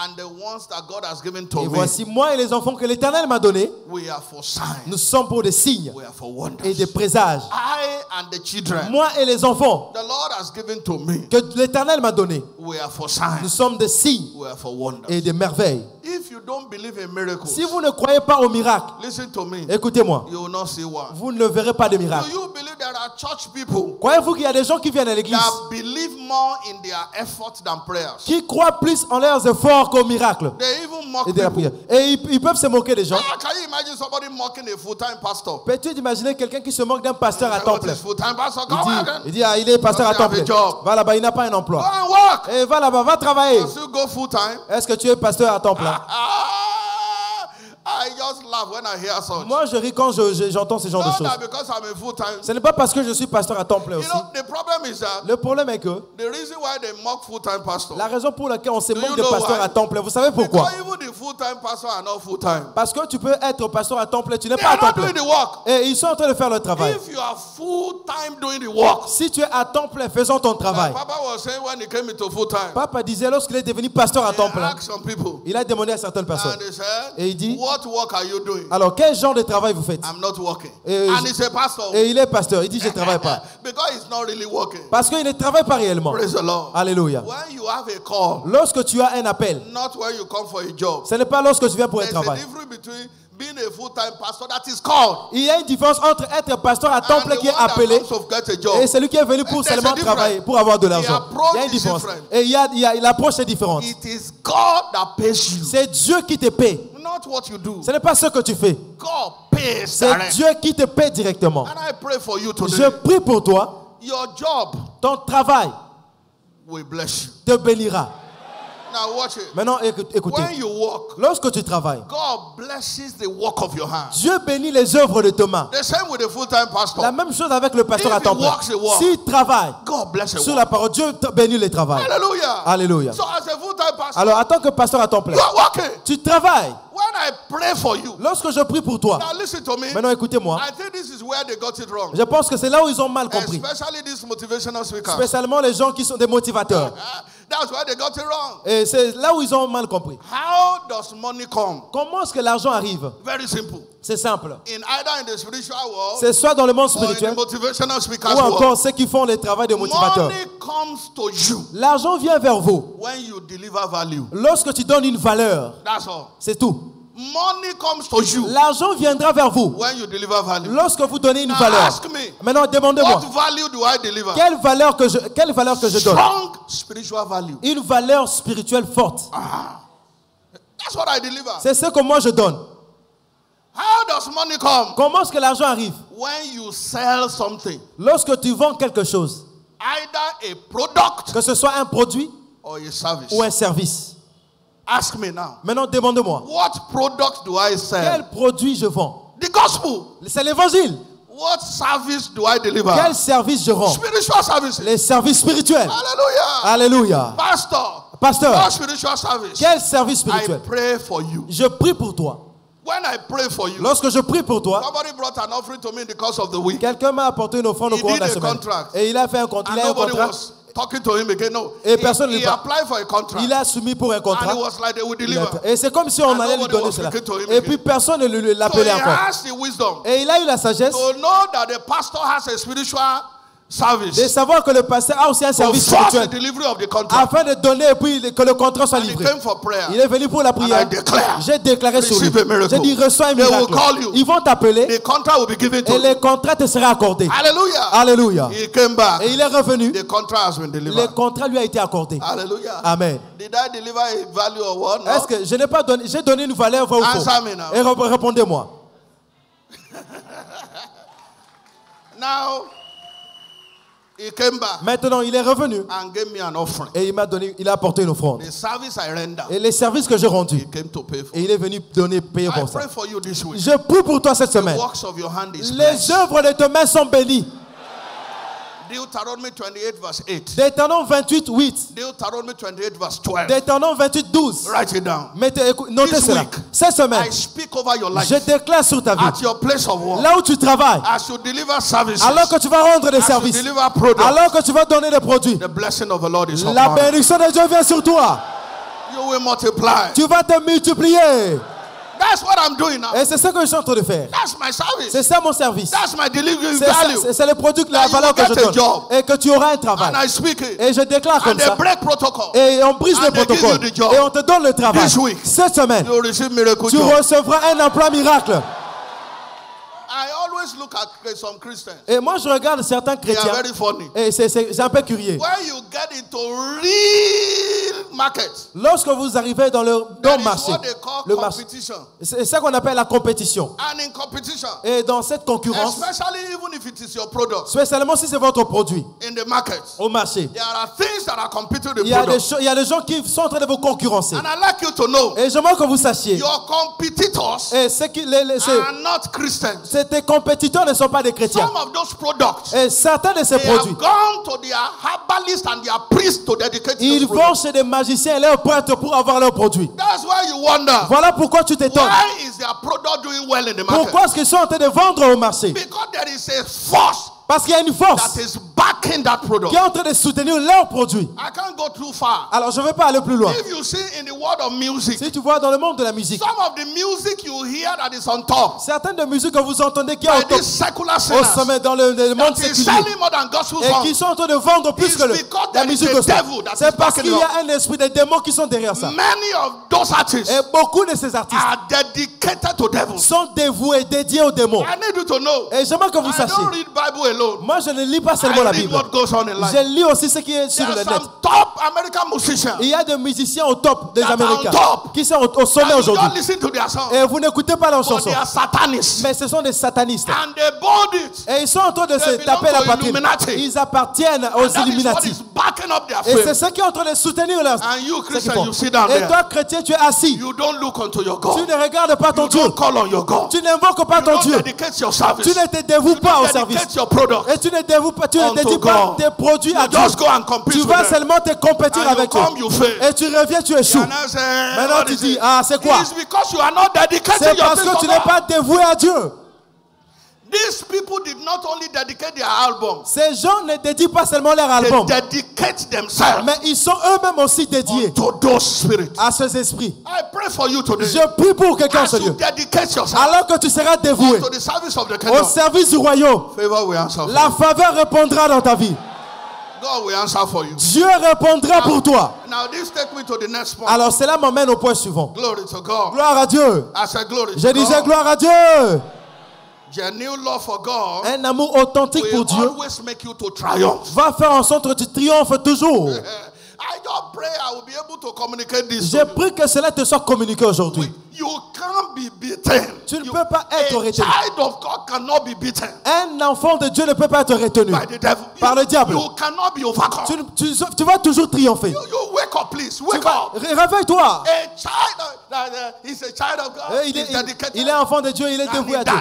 And the ones that God has given to et me. Voici moi et les enfants que l'Éternel m'a donnés. We are for signs. Nous sommes pour des signes. We are for wonders. Et des présages. I and the children. Moi et les enfants. The Lord has given to me. Que l'Éternel m'a donné. We are for signs. Nous sommes des signes. We are for wonders. Et des merveilles. If you don't believe in miracles, si vous ne croyez pas au miracle, listen to me. Écoutez-moi. You will not see one. Vous ne verrez pas de miracle. Do you believe there are church people? Croyez-vous qu'il y a des gens qui viennent à l'église that believe more in their effort than prayers? Qui croient plus en leurs efforts qu'au miracle? They even mock et de la prière. Et ils peuvent se moquer des gens. Can you imagine somebody mocking a full-time pastor? Peux-tu imaginer quelqu'un qui se moque d'un pasteur à temps plein? Il dit il est pasteur à temps plein. Va là-bas, il n'a pas un emploi. Et va là-bas, va travailler. Est-ce que tu es pasteur à temps plein? I just laugh when I hear such. Moi, je ris quand j'entends ce genre de choses. Ce n'est pas parce que je suis pasteur à temps plein aussi. The problem is that le problème est que the reason why they mock full-time pastors. La raison pour laquelle on se moque de pasteurs à temps plein, vous savez pourquoi? Even the full-time pastors are not full-time. Parce que tu peux être pasteur à temps plein, tu n'es pas à temps plein. Et ils sont en train de faire leur travail. If you are full-time doing the work, si tu es à temps plein faisant ton travail. Papa was saying when he came into full-time. Papa disait lorsqu'il est devenu pasteur à temps plein. Il a demandé à certaines personnes. Et il dit, what work are you doing? Alors quel genre de travail vous faites? I'm not working. And he's a pastor. Et il est pasteur. Il dit je ne travaille pas. Because he's not really working. Parce qu'il ne travaille pas réellement. Praise the Lord. Alléluia. When you have a call, lorsque tu as un appel, not when you come for a job. Ce n'est pas lorsque tu viens pour un travail. Being a full-time pastor that is called. Il y a une différence entre être pasteur à temps plein qui est appelé et celui qui est venu pour seulement travailler, pour avoir de l'argent. Il y a une différence. Et l'approche est différente. It is God that pays you. C'est Dieu qui te paie. Not what you do. Ce n'est pas ce que tu fais. God pays. C'est Dieu qui te paie directement. And I pray for you today. Je prie pour toi. Your job. Ton travail. Will bless you. Te bénira. Now watch it. Maintenant, écoutez. When you work, lorsque tu travailles, God blesses the work of your hands. Dieu bénit les œuvres de tes mains. The same with the full-time pastor. La même chose avec le pasteur à temps plein. S'il travaille sur la parole, Dieu bénit le travail. Alléluia. Alléluia. So as a full-time pastor, alors, en tant que pasteur à temps plein, tu travailles. When I pray for you, lorsque je prie pour toi, now listen to me. Maintenant écoutez-moi. I think this is where they got it wrong. Je pense que c'est là où ils ont mal compris. Especially these motivational speakers. Spécialement les gens qui sont des motivateurs. That's where they got it wrong. Et c'est là où ils ont mal compris. How does money come? Comment est-ce que l'argent arrive? Very simple. C'est simple. Either in the spiritual world, c'est soit dans le monde spirituel ou encore ceux qui font le travail de motivateurs. Money comes to you. L'argent vient vers vous. When you deliver value. Lorsque tu donnes une valeur. That's all. C'est tout. Money comes to you. L'argent viendra vers vous. When you deliver value. Lorsque vous donnez une valeur. Ask me, maintenant demandez-moi. What value do I deliver? Quelle valeur que je donne? Strong spiritual value. Une valeur spirituelle forte. That's what I deliver. C'est ce que moi je donne. How does money come? Comment est-ce que l'argent arrive? When you sell something. Lorsque tu vends quelque chose. Either a product. Que ce soit un produit or a service. Ou un service. Ask me now. Maintenant demandez-moi. What product do I sell? Quel produit je vends? The gospel. C'est l'évangile. What service do I deliver? Quel service je rends? Spiritual services. Les services spirituels. Alléluia. Alléluia. Pasteur. What spiritual service? Quel service spirituel? I pray for you. Je prie pour toi. When I pray for you, lorsque je prie pour toi, somebody brought an offering to me in the course of the week. Quelqu'un m'a apporté une offrande au cours de la semaine. Et il a fait un contrat. Il a un contrat. Talking to him again. No. Et personne ne lui parle. Applied for a contract. Il a soumis pour un contrat. And it was like they would deliver. Et c'est comme si on allait lui donner cela. Et puis personne ne l'appelait encore. Et il a eu la sagesse to know that the pastor has a spiritual service. De savoir que le pasteur a aussi un service spirituel afin de donner et puis que le contrat soit livré. Il est venu pour la prière. J'ai déclaré sur lui. J'ai dit reçois un miracle. Ils vont t'appeler et le contrat te sera accordé. Alléluia. Alléluia. He came back. Et il est revenu. The contract has been delivered. Le contrat lui a été accordé. Alléluia. Amen. Did I deliver a value or what? No? Est-ce que je n'ai pas donné, j'ai donné une valeur vraie ou faux? Answer me now. Et répondez-moi. Now he came back. Maintenant, il est revenu and gave me an offering. Et il a apporté une offrande. The service I rendered. Et les services que j'ai rendus. He came to pay for. Et il est venu payer pour ça. I pray for you this week. Je prie pour toi cette semaine. The works of your hand is les œuvres de tes mains sont bénies. Deuteronomy 28 verse 8. Deutéronome 28, 8. Deuteronomy 28 verse 12. Deutéronome 28, 12. Write it down. Notez cela. Cette semaine, I speak over your life. Je déclare sur ta vie. At your place of work. Là où tu travailles. As you deliver services. Alors que tu vas rendre des services. You deliver products. Alors que tu vas donner des produits. The blessing of the Lord is upon you. La bénédiction de Dieu vient sur toi. You will multiply. Tu vas te multiplier. That's what I'm doing now. Et c'est ce que je suis en train de faire. That's my service. C'est ça mon service. That's my delivery value. C'est le produit, la valeur que je donne. Et que tu auras un travail. And I speak it. Et je déclare comme ça. Break protocol. Et on brise le protocole. Et on te donne le travail. This week, cette semaine, you receive miracle tu recevras un emploi miracle. I always look at some Christians. Et moi je regarde certains chrétiens. They are very funny. Et c'est un peu curieux. When you get into real market, lorsque vous arrivez dans le marché, le marché, c'est ça qu'on appelle la compétition. And in competition, et dans cette concurrence, especially even if it is your product, spécialement si c'est votre produit, in the market, au marché, there are things that are competing with the il y a des gens qui sont en train de vous concurrencer. And I'd like you to know, et j'aimerais que vous sachiez, your competitors are not Christians. Tes compétiteurs ne sont pas des chrétiens. Some of those products, et certains de ces produits, gone to their herbalist and their priest to dedicate ils vont chez des magiciens et leurs prêtres pour avoir leurs produits. That's why you wonder. Voilà pourquoi tu t'étonnes. Why is their product doing well in the market? Pourquoi est-ce qu'ils sont en train de vendre au marché? Because there is a force. Parce qu'il y a une force that is backing that product. Qui est en train de soutenir leurs produits. I can't go too far. Alors je ne vais pas aller plus loin. If you see in the world of music, si tu vois dans le monde de la musique, some of the music you hear that is on top, certaines de musiques que vous entendez qui est au top, au sommet dans le monde séculier, et qui sont en train de vendre plus que la musique gospel, c'est parce qu'il y a un esprit de démons qui sont derrière ça. Many of those artists et beaucoup de ces artistes are dedicated to devils. Sont dévoués, dédiés aux démons. I need you to know. Et j'aimerais que vous sachiez. I don't read Bible alone. Moi je ne lis pas seulement la Bible. Je lis aussi ce qui est sur le net. Top American musicians. Il y a des musiciens au top des Américains qui sont au sommet aujourd'hui. Et vous n'écoutez pas leurs chansons. Mais ce sont des satanistes. Et ils sont en train de se taper la poitrine. Ils appartiennent aux Illuminati. Et c'est ce qui est en train de soutenir leurs. Et toi, chrétien, tu es assis. Tu ne regardes pas ton Dieu. Tu n'invoques pas ton Dieu. Tu ne te dévoues pas au service. Et tu ne dévoues pas, tu ne dédies pas tes produits à Dieu. Tu vas seulement te compétir avec eux. Et tu reviens, tu échoues. Maintenant tu dis, ah c'est quoi? C'est parce que tu n'es pas dévoué à Dieu. These people did not only dedicate their album. Ces gens ne dédient pas seulement leur album. They dedicate themselves. Mais ils sont eux-mêmes aussi dédiés à ces esprits. I pray for you today. Je prie pour quelqu'un ce lieu. Alors que tu seras dévoué to the service of the kingdom, au service du royaume, favor will answer la faveur répondra dans ta vie. God will answer for you. Dieu répondra pour toi. Now this take me to the next point. Alors cela m'amène au point suivant. Glory to God. Gloire à Dieu. I said glory Je to disais God. gloire à Dieu. Genuine love for God, un amour authentique pour Dieu make you to triumph. Va faire en sorte que tu triomphes toujours. I don't pray I will be able to communicate this. Je prie que cela te soit communiqué aujourd'hui. You can't be beaten. Tu ne peux pas être retenu. A child of God cannot be beaten. Un enfant de Dieu ne peut pas être retenu By the devil. Par le diable. You cannot be overcome. Tu vas toujours triompher. You wake up, please. Wake up. Réveille-toi. A child, he's a child of God. Il est enfant de Dieu, il est dévoué à Dieu.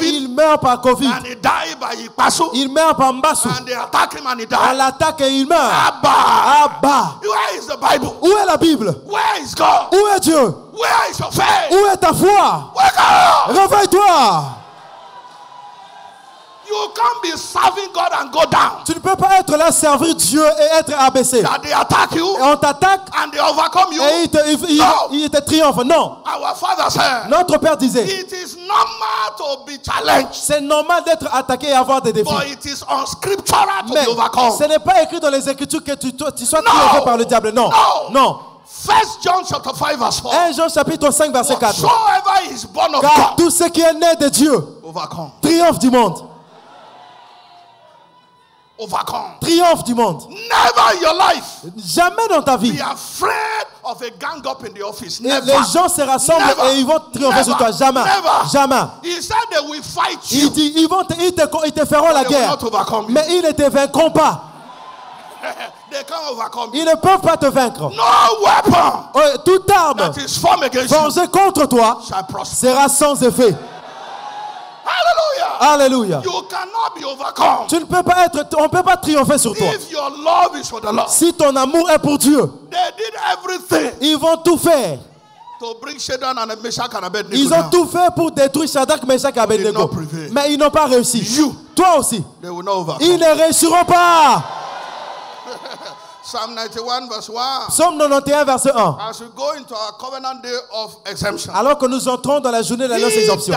Et il meurt par Covid. And he died by Ipasu. Il meurt par Mbassou. And they attack him and he died. On l'attaque et il meurt. Abba. Abba. Where is the Bible? Où est la Bible? Where is God? Où est Dieu? Where is your faith? Où est ta foi? Wake up! Réveille-toi! You can't be serving God and go down. Tu ne peux pas être là, servir Dieu et être abaissé. That they attack you. Et on t'attaque. And they overcome you. Et il te triomphe. Non. Our father said. Notre père disait. It is normal to be challenged. C'est normal d'être attaqué et avoir des défis. But it is unscriptural to be overcome. Ce n'est pas écrit dans les Écritures que tu sois triomphé par le diable. Non. Non. 1 John chapter 5 verse 4. 1 Jean chapitre 5 verset 4. Whatsoever is born of Car God, tout ce qui est né de Dieu triomphe du monde. Overcome. Triomphe du monde. Never in your life. Jamais dans ta vie. Be afraid of a gang up in the office. Never. Les gens se rassemblent et ils vont triompher sur toi. Jamais. Never. Jamais. He said they will fight you. Il dit ils te feront la guerre. Mais ils ne te vaincront pas. They can't overcome you. Ils ne peuvent pas te vaincre. No weapon. Toute arme that is formed against forgée contre toi sera sans effet. Hallelujah. Alléluia. You cannot be overcome. Tu ne peux pas être, on ne peut pas triompher sur toi. If your love is for the Lord, si ton amour est pour Dieu, they did everything. Ils vont tout faire. To bring Shadrach and Meshach and Abednego. Ils ont tout fait pour détruire Shadrach, Meshach et Abednego. Mais ils n'ont pas réussi. Toi aussi. They will not overcome. Ils ne réussiront pas. Psalm 91 verse 1. Psaume 91 verset 1. As we go into our covenant day of exemption. Alors que nous entrons dans la journée de la noce d'exemption.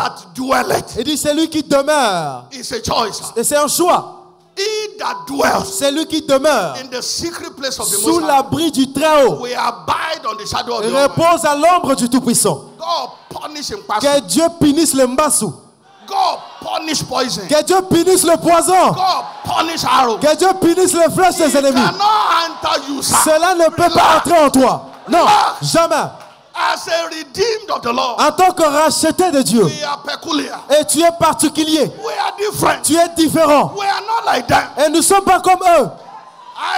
Il dit c'est lui qui demeure. It's a choice. Et c'est un choix. He that dwells c'est lui qui demeure in the secret place of the sous l'abri du Très-Haut. We abide on the shadow of the repose à l'ombre du Tout-Puissant. God punish him. Que Dieu punisse le mbassou. God punish poison. Que Dieu punisse le poison. God punish arrow. Que Dieu punisse les flèches des ennemis. Cela ne peut pas entrer en toi. Non, jamais. As a redeemed of the Lord, en tant que racheté de Dieu, we are peculiar. Et tu es particulier. We are different. Tu es différent. We are not like them. Et nous ne sommes pas comme eux.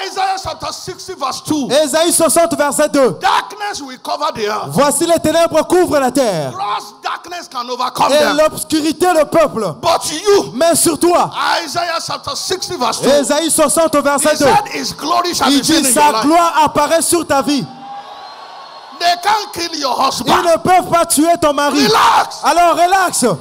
Isaiah chapter 60 verse 2. Ésaïe 60 verset 2. Darkness will cover the earth. Voici les ténèbres couvrent la terre. Gross darkness can overcome et them. L'obscurité le peuple. But you, mais sur toi. Isaiah chapter 60 verse 2. Ésaïe 60 verset 2. His glory shall il dit sa gloire apparaît sur ta vie. They can't kill your husband. Ils ne peuvent pas tuer ton mari. Relax. Alors relax. Even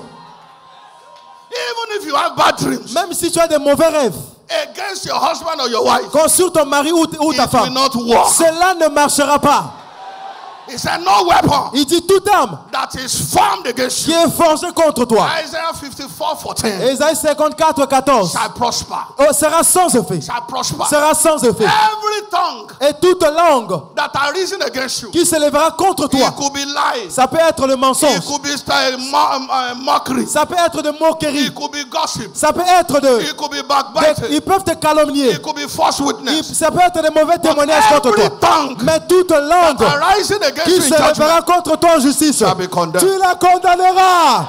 if you have bad dreams. Même si tu as des mauvais rêves. Against your husband or your wife. Contre ton mari ou ta femme. Will not work. Cela ne marchera pas. He said no weapon. Il dit toute arme. That is formed against you. Qui est forgée contre toi. Isaiah 54:14. Ésaïe 54:14. Shall prosper. Oh, sera sans effet. Shall prosper. Sera sans effet. Every tongue. Et toute langue. That are risen against you. Qui s'élèvera contre toi. It could be lies. Ça peut être le mensonge. It could be mockery. Ça peut être de moquerie. It could be gossip. Ça peut être de. It could be backbiting. Ils peuvent te calomnier. It could be false witness. Ça peut être de mauvais témoignages contre toi. Mais toute langue qui s'élèvera contre toi en justice, tu la condamneras.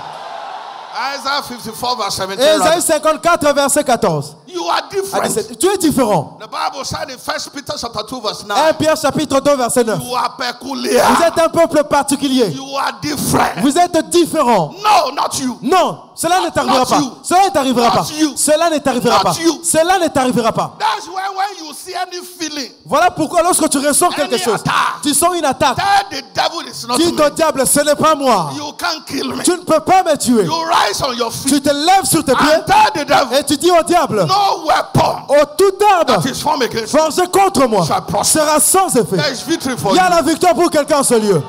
Isaiah 54 verse 17. Ésaïe 54 verset 14. You are different. Tu es différent. The Bible said in 1 Peter chapter 2 verse 9. 1 Pierre chapitre 2 verset 9. You are peculiar. Vous êtes un peuple particulier. You are different. Vous êtes différent. No, not you. Non, cela ne t'arrivera pas. Cela ne t'arrivera pas. Cela ne t'arrivera pas. Cela ne t'arrivera pas. That's when you see any feeling. Voilà pourquoi lorsque tu ressens quelque chose, tu sens une attaque. The devil is not dis au diable, ce n'est pas moi. You can't kill me. Tu ne peux pas me tuer. You rise on your feet. Tu te lèves sur tes pieds et tu dis au diable, no weapon. Oh, toute arme forgée contre moi sera sans effet. Il y a la victoire pour quelqu'un en ce lieu.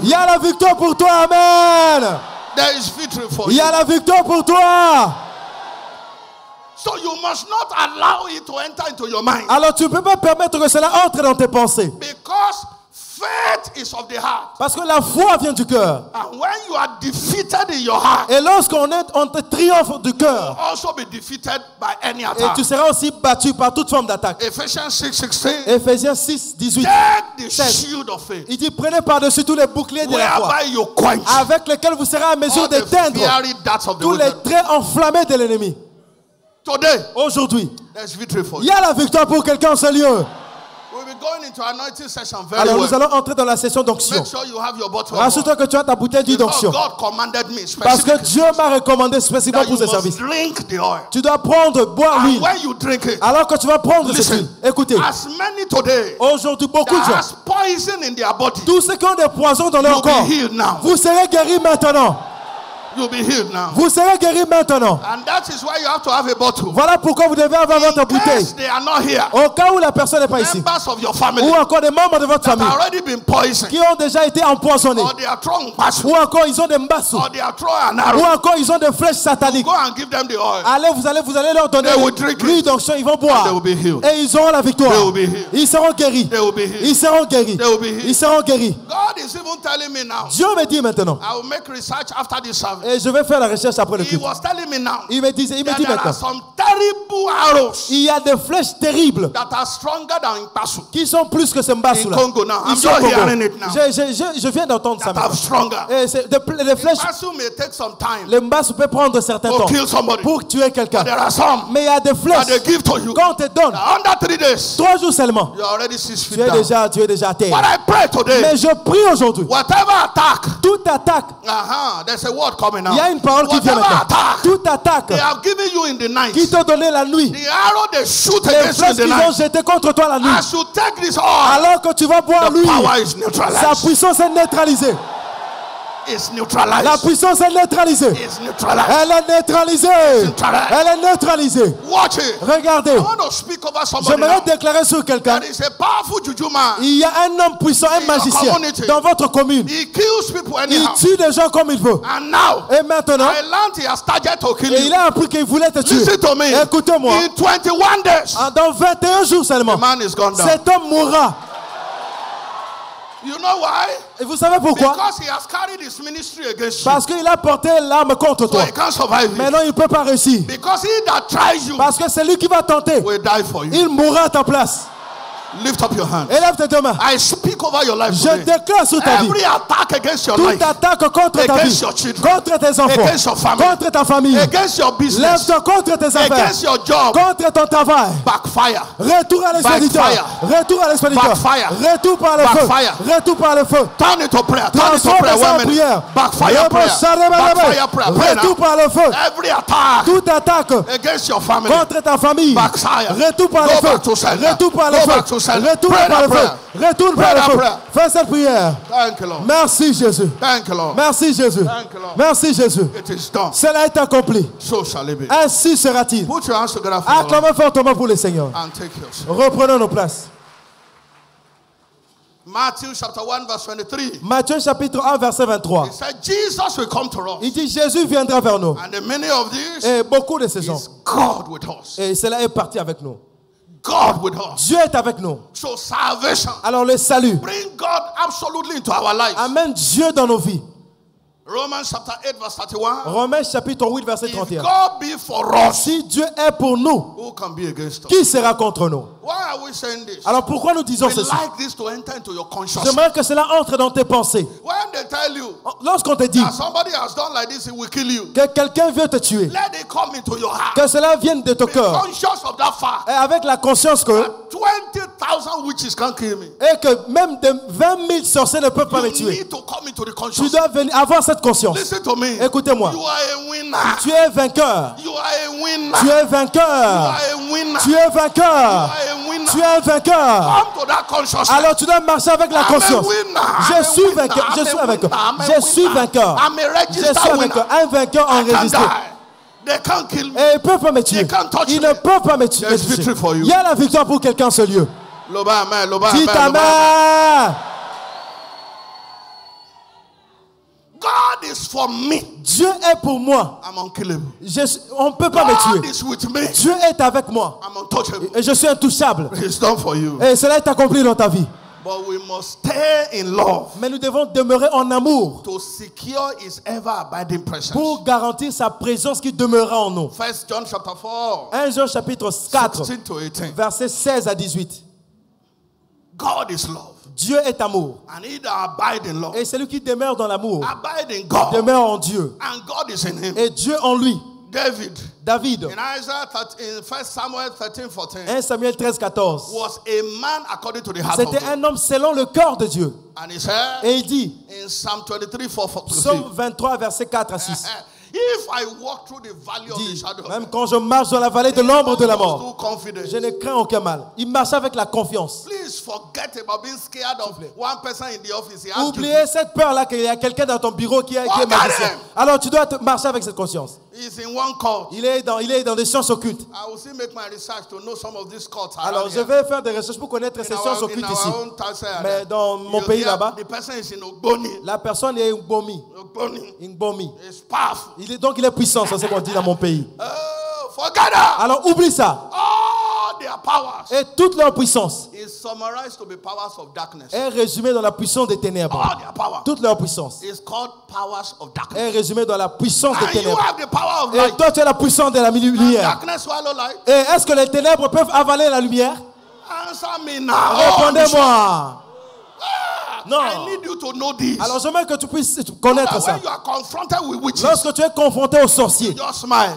Il y a la victoire pour toi, amen. Il y a la victoire pour toi. So you must not allow it to enter into your mind. Alors tu ne peux pas permettre que cela entre dans tes pensées. Because faith is of the heart. Parce que la foi vient du cœur. And when you are defeated in your heart, et lorsqu'on te triomphe du cœur, you will also be defeated by any attack. Et tu seras aussi battu par toute forme d'attaque. Ephesians 6:16. Éphésiens 6:18. Take the shield of faith. Il dit prenez par-dessus tous les boucliers de la foi, avec lesquels vous serez en mesure d'éteindre tous les traits enflammés de l'ennemi. Aujourd'hui, il y a la victoire pour quelqu'un en ce lieu. Alors nous allons entrer dans la session d'onction. Assure-toi que tu as ta bouteille d'huile d'onction. Parce que Dieu m'a recommandé spécifiquement pour ce service. Tu dois boire l'huile. Alors que tu vas prendre cette huile, écoutez. Aujourd'hui, beaucoup de gens, tous ceux qui ont des poisons dans leur corps, vous serez guéris maintenant. You'll be healed now. Vous serez guéri maintenant. And that is why you have to have a bottle. Voilà pourquoi vous devez avoir votre bouteille. They are not here. Au cas où la personne n'est pas ici. Of your family, ou encore des membres de votre famille qui ont déjà été empoisonnés. Ou encore ils ont des mbassos. Ou encore ils ont des flèches sataniques. Go and give them the oil. Allez, vous allez leur donner l'huile d'onction. Ils vont boire. Et ils auront la victoire. Ils seront guéris. Ils seront guéris. Ils seront guéris. God is even telling me now. Dieu me dit maintenant. I will make research after this service. Et je vais faire la recherche après le culte. Il me dit maintenant. Il y a des flèches terribles qui sont plus que ces mbassos là. Ici au Congo. Je viens d'entendre ça. Et les flèches, les mbassos peuvent prendre un certain temps pour tuer quelqu'un. Mais il y a des flèches qu'on te donne 3 jours seulement. Tu es déjà à terre. Mais je prie aujourd'hui. Toute attaque. Il y a une parole qui vient maintenant. Toute attaque qui t'a donné la nuit, les flèches qu'ils ont jetées contre toi la nuit, alors que tu vas boire l'huile, sa puissance est neutralisée. La puissance est neutralisée. Elle est neutralisée. Elle est neutralisée. Regardez. J'aimerais déclarer sur quelqu'un. Il y a un homme puissant, un magicien dans votre commune. Il tue des gens comme il veut. Et maintenant, et il a appris qu'il voulait te tuer. Écoutez-moi. Dans 21 jours seulement, cet homme mourra. You know why? Et vous savez pourquoi? Because he has carried his ministry against you. Parce qu'il a porté l'arme contre toi. So he can't survive it. Mais non, il ne peut pas réussir. Because he that tries you, parce que c'est lui qui va tenter. Will die for you. Il mourra à ta place. Lift up your hands. Élève tes deux mains. I speak over your life je déclare sur ta vie. Every attack against your toute life. attaque contre ta vie. Your children. Contre tes enfants. Against your family. Contre ta famille. Against your business. Lève-toi contre tes affaires. Against your job. Contre ton travail. Backfire. Retour à l'expéditeur. Retour à l'expéditeur. Retour par le feu. Retour par le feu. Turn it to prayer. Turn it to prayer. One minute. Backfire prayer. Backfire prayer. Retour par le feu. Every attack. Toute attaque. Against your family. Contre ta famille. Backfire. Retour par le feu. Retour par le feu. Retour par le feu. Retourne par le feu. Fais cette prière. Merci Jésus. Merci Jésus. Merci Jésus. Cela est accompli. Ainsi sera-t-il. Acclamez fortement pour le Seigneur. Reprenons nos places. Matthieu chapitre 1 verset 23. Il dit Jésus viendra vers nous. Et beaucoup de ces gens. Et cela est parti avec nous. God with us. Dieu est avec nous. So salvation. Alors le salut. Bring God absolutely into our lives. Amène Dieu dans nos vies. Romans chapter 8 verse 31. Romains chapitre 8 verset 31. If God be for us, si Dieu est pour nous, who can be against us? Qui sera contre nous? Why are we saying this? Alors pourquoi nous disons ceci? Like this to enter into your consciousness. J'aimerais que cela entre dans tes pensées. When they tell you, lorsqu'on te dit somebody has done like this, he will kill you. Que quelqu'un veut te tuer. Let it come into your heart. Que cela vienne de ton cœur. Conscious of that fact. Et avec la conscience que 20,000 witches can't kill me. Et que même de 20 000 sorciers ne peuvent pas me tuer. Need to come into the tu dois avoir cette conscience. Listen to me. Écoutez-moi. You are a winner. Tu es vainqueur. You are a winner. Tu es vainqueur. You are a winner. Tu es vainqueur. Tu es vainqueur. Alors tu dois marcher avec la conscience. Je suis vainqueur. Je suis vainqueur. Je suis vainqueur. Je suis vainqueur. Un vainqueur enregistré. They can't kill me. Et ils ne peuvent pas me tuer. Ils ne peuvent pas me tuer. Il y a la victoire pour quelqu'un ce lieu. Dis ta main. God is for me. Dieu est pour moi. I'm unkillable. On ne peut pas me tuer. Is with me. Dieu est avec moi. I'm untouchable. Et je suis intouchable. It's done for you. Et cela est accompli dans ta vie. But we must stay in love. Mais nous devons demeurer en amour. To secure his ever abiding presence. Pour garantir sa présence qui demeurera en nous. 1 John chapter 4. 1 Jean chapitre 4. 16 to 18. Versets 16 à 18. God is love. Dieu est amour. And he that abide in love. Et celui qui demeure dans l'amour abide in God. Demeure en Dieu. And God is in him. Et Dieu en lui. David. In 1 Samuel 13:14. 1 Samuel 13:14. Was a man according to the heart of God. C'était un homme selon le cœur de Dieu. And he said, et il dit, in Psalm 23:4, Psaume 23, versets 4 à 6. If I walk through the valley of the shadow of death, même quand je marche dans la vallée de l'ombre de la mort, je ne crains aucun mal. Il marche avec la confiance. Please forget about being scared of one person in the office. Oubliez cette peur-là qu'il y a quelqu'un dans ton bureau qui est magicien. Alors tu dois marcher avec cette conscience. Il est dans des sciences occultes. Alors je vais faire des recherches pour connaître ces sciences occultes ici. Mais dans mon pays là-bas, la personne est Ngbomi. Donc il est puissant, c'est ce qu'on dit dans mon pays. Alors oublie ça. Et toute leur puissance est résumée dans la puissance des ténèbres. Toute leur puissance est résumée dans la puissance des ténèbres. Et toi tu as la puissance de la lumière. Et est-ce que les ténèbres peuvent avaler la lumière? Répondez-moi. Non. I need you to know this. Alors j'aimerais que tu puisses connaître ça. When you are confronted with witches, lorsque tu es confronté aux sorciers,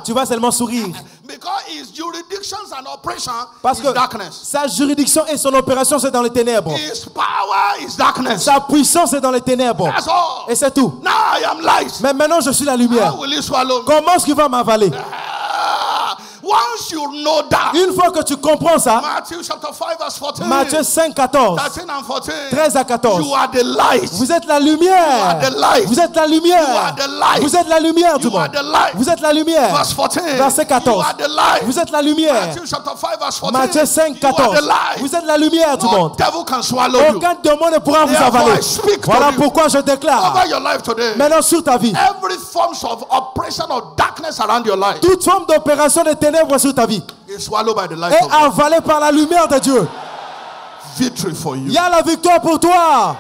tu vas seulement sourire. Because his jurisdictions and operation parce is que darkness. Sa juridiction et son opération c'est dans les ténèbres. His power is darkness. Sa puissance est dans les ténèbres. That's all. Et c'est tout. Now I am light. Mais maintenant je suis la lumière. How will you swallow me? Comment est-ce qu'il va m'avaler? Once you know that, une fois que tu comprends ça, Matthew chapter 5 verse 14, Matthieu 5, 14, 13 à 14, you are the light. Vous êtes la lumière. You are the light. Vous êtes la lumière. You are the light. Vous êtes la lumière du monde. Vous êtes la lumière. Verse 14, verset 14. You are the light. Vous êtes la lumière. Matthew chapter 5 verse 14, Matthieu 5, 14. Vous êtes la lumière du monde. Devil can swallow aucun démon ne pourra vous avaler. Voilà pourquoi je déclare maintenant sur ta vie, every form of operation of darkness around your life, toute forme d'opération de ténèbres sur ta vie is swallowed by the light est avalée par la lumière de Dieu. Victory for you. Il y a la victoire pour toi.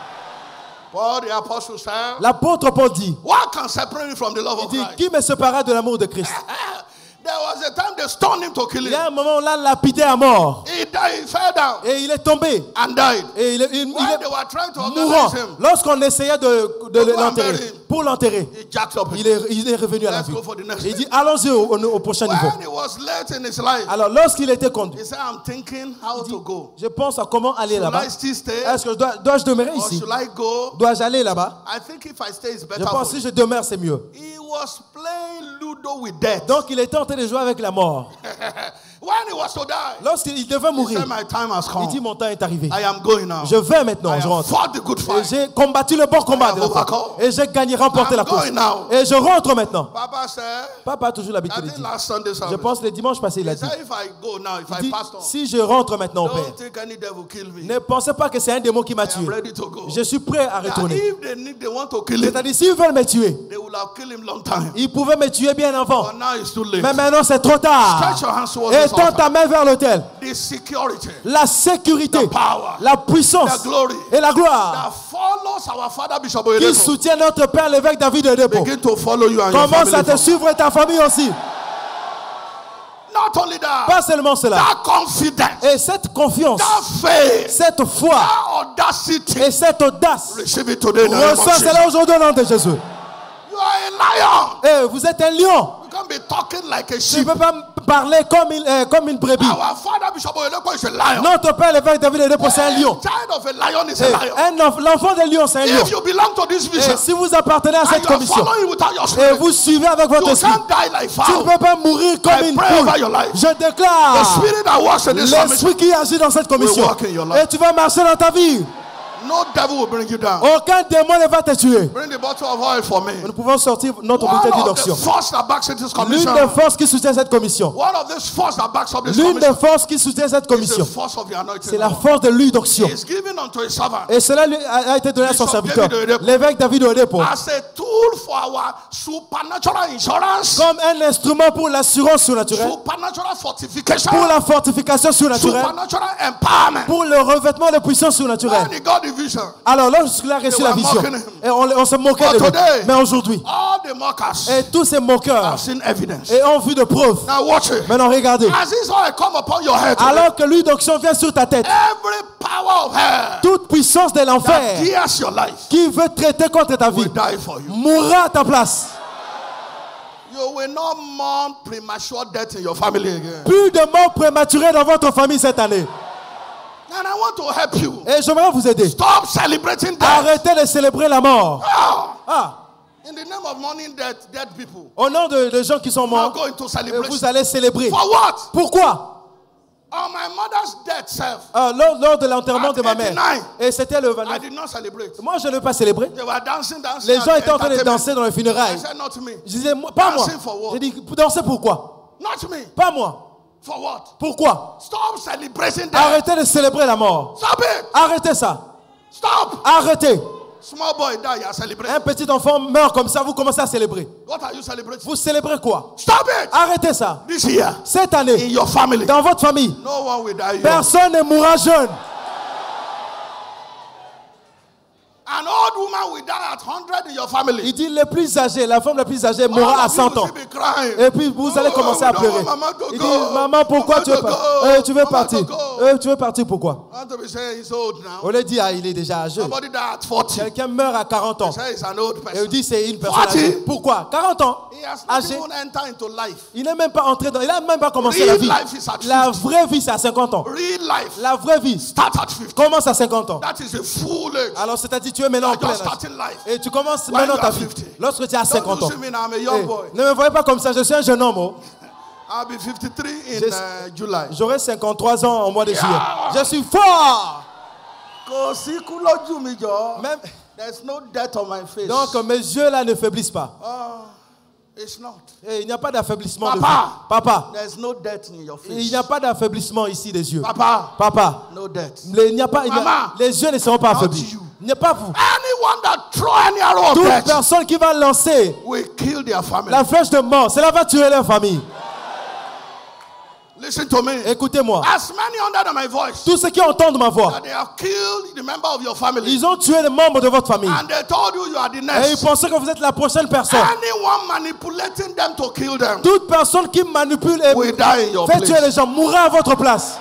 Paul, the apostle said, l'apôtre Paul dit, what can separate me from the love of Christ? Qui me séparera de l'amour de Christ? There was a time they stoned him to kill him. Il y a un moment où on l'a lapidé à mort. He died, he fell down. Et il est tombé. And died. Et il est mourant. Lorsqu'on essayait de l'enterrer, pour l'enterrer, il est revenu à la vie. Il dit allons-y au prochain niveau. When he was late in his life, alors lorsqu'il était conduit, he said, I'm thinking how to go. Je pense à comment aller là-bas. Est-ce que dois-je demeurer ici? Dois-je aller là-bas? I think if I stay, it's better. Je pense que si je demeure, c'est mieux. He was playing Ludo with death. Donc il était en train de jouer avec la mort. When he was to die, lorsqu'il devait mourir, my time has come. Il dit mon temps est arrivé. I am going now. Je vais maintenant. Je rentre. Et j'ai combattu le bon combat de la foi. Et j'ai gagné, remporté la course. Et je rentre maintenant. Papa a toujours l'habitude de dire. Je pense que le dimanche passé, il a dit, si je rentre maintenant au Père, ne pensez pas que c'est un démon qui m'a tué. Je suis prêt à retourner. C'est-à-dire, s'ils veulent me tuer, ils pouvaient me tuer bien avant. Mais maintenant, c'est trop tard. Et tends ta main vers l'autel. La sécurité, la puissance et la gloire qui soutient notre Père l'évêque David Oyedepo commence à te suivre et ta famille aussi. Pas seulement cela. Et cette confiance, cette foi et cette audace, reçois cela aujourd'hui au nom de Jésus. Et vous êtes un lion. Tu ne peux pas parler comme une brebis. Notre Père l'évêque David Oyedepo c'est un lion. L'enfant des lions c'est un lion. Et si vous appartenez à cette commission et vous suivez avec votre esprit, tu ne peux pas mourir comme une poule. Je déclare l'esprit qui agit dans cette commission et tu vas marcher dans ta vie. No devil will bring you down. Aucun démon ne va te tuer. Bring the bottle of oil for me. Nous pouvons sortir notre bouteille d'onction. L'une des forces qui soutient cette commission. L'une des forces qui soutient cette commission. C'est la force de l'huile d'onction. Et cela lui a été donné à son serviteur, l'évêque David Oyedepo, comme un instrument pour l'assurance surnaturelle, pour la fortification surnaturelle, pour le revêtement de puissance surnaturelle. Alors lorsqu'il a reçu la vision, et on se moquait de lui. Mais aujourd'hui, et tous ces moqueurs et ont vu de preuves. Maintenant regardez. Alors que l'huile d'onction vient sur ta tête, toute puissance de l'enfer qui veut traiter contre ta vie mourra à ta place. You will not mourn premature death in your family again. Plus de morts prématurées dans votre famille cette année. And I want to help you. Et j'aimerais vous aider. Stop celebrating death. Arrêtez de célébrer la mort. In the name of mourning dead people. Au nom de gens qui sont morts, vous allez célébrer. For what? Pourquoi? On my mother's death self. Lors de l'enterrement de ma mère. Et c'était le 29. I did not celebrate. Moi, je ne l'ai pas célébré. They were dancing, les gens étaient en train de danser dans les funérailles. I said, not me. Je disais, pas moi. J'ai dit, danser pourquoi? Not me. Pas moi. For what? Pourquoi? Stop celebrating death. Arrêtez de célébrer la mort. Stop it. Arrêtez ça. Stop. Arrêtez. Small boy die, you are celebrating. Un petit enfant meurt comme ça, vous commencez à célébrer. What are you celebrating? Vous célébrez quoi? Stop it. Arrêtez ça. This year. Cette année. In your family. Dans votre famille. No one will die young. Personne ne mourra jeune. An old woman will die at 100 in your family. Il dit les plus âgés, la femme la plus âgée mourra à 100 ans. Et puis vous allez commencer à pleurer. Il dit, maman, pourquoi tu veux partir? Tu veux partir? Tu veux partir pourquoi? On lui dit, il est déjà âgé. Quelqu'un meurt à 40 ans. Et il dit, c'est une personne âgée. Pourquoi? 40 ans. Âgé. Il n'est même pas entré dans, il n'a même pas commencé la vie. La vraie vie, c'est à 50 ans. La vraie vie commence à 50 ans. Alors c'est-à-dire tu es maintenant en plein âge. Et tu commences maintenant ta vie. Lorsque tu as 50 ans. Ne me voyez pas comme ça, je suis un jeune homme. I'll be 53 in July. J'aurai 53 ans au mois de juillet. Je suis fort. Même, there's no death on my face. Donc mes yeux là ne faiblissent pas. It's not. Et il n'y a pas d'affaiblissement. Papa. There's no death in your face. Il n'y a pas d'affaiblissement ici des yeux. Papa. No death. Il n'y a pas. Les yeux ne seront pas affaiblis. Il n'y a pas vous. Anyone that throw any arrow of death. Toute personne qui va lancer will kill their family. La flèche de mort, cela va tuer leur famille. Listen to me. Écoutez-moi. As many under my voice. Tous ceux qui entendent ma voix. They have killed the member of your family. Ils ont tué les membres de votre famille. And they told you are the next. Et ils pensaient que vous êtes la prochaine personne. Anyone manipulating them to kill them. Toute personne qui manipule et fait tuer les gens mourra à votre place.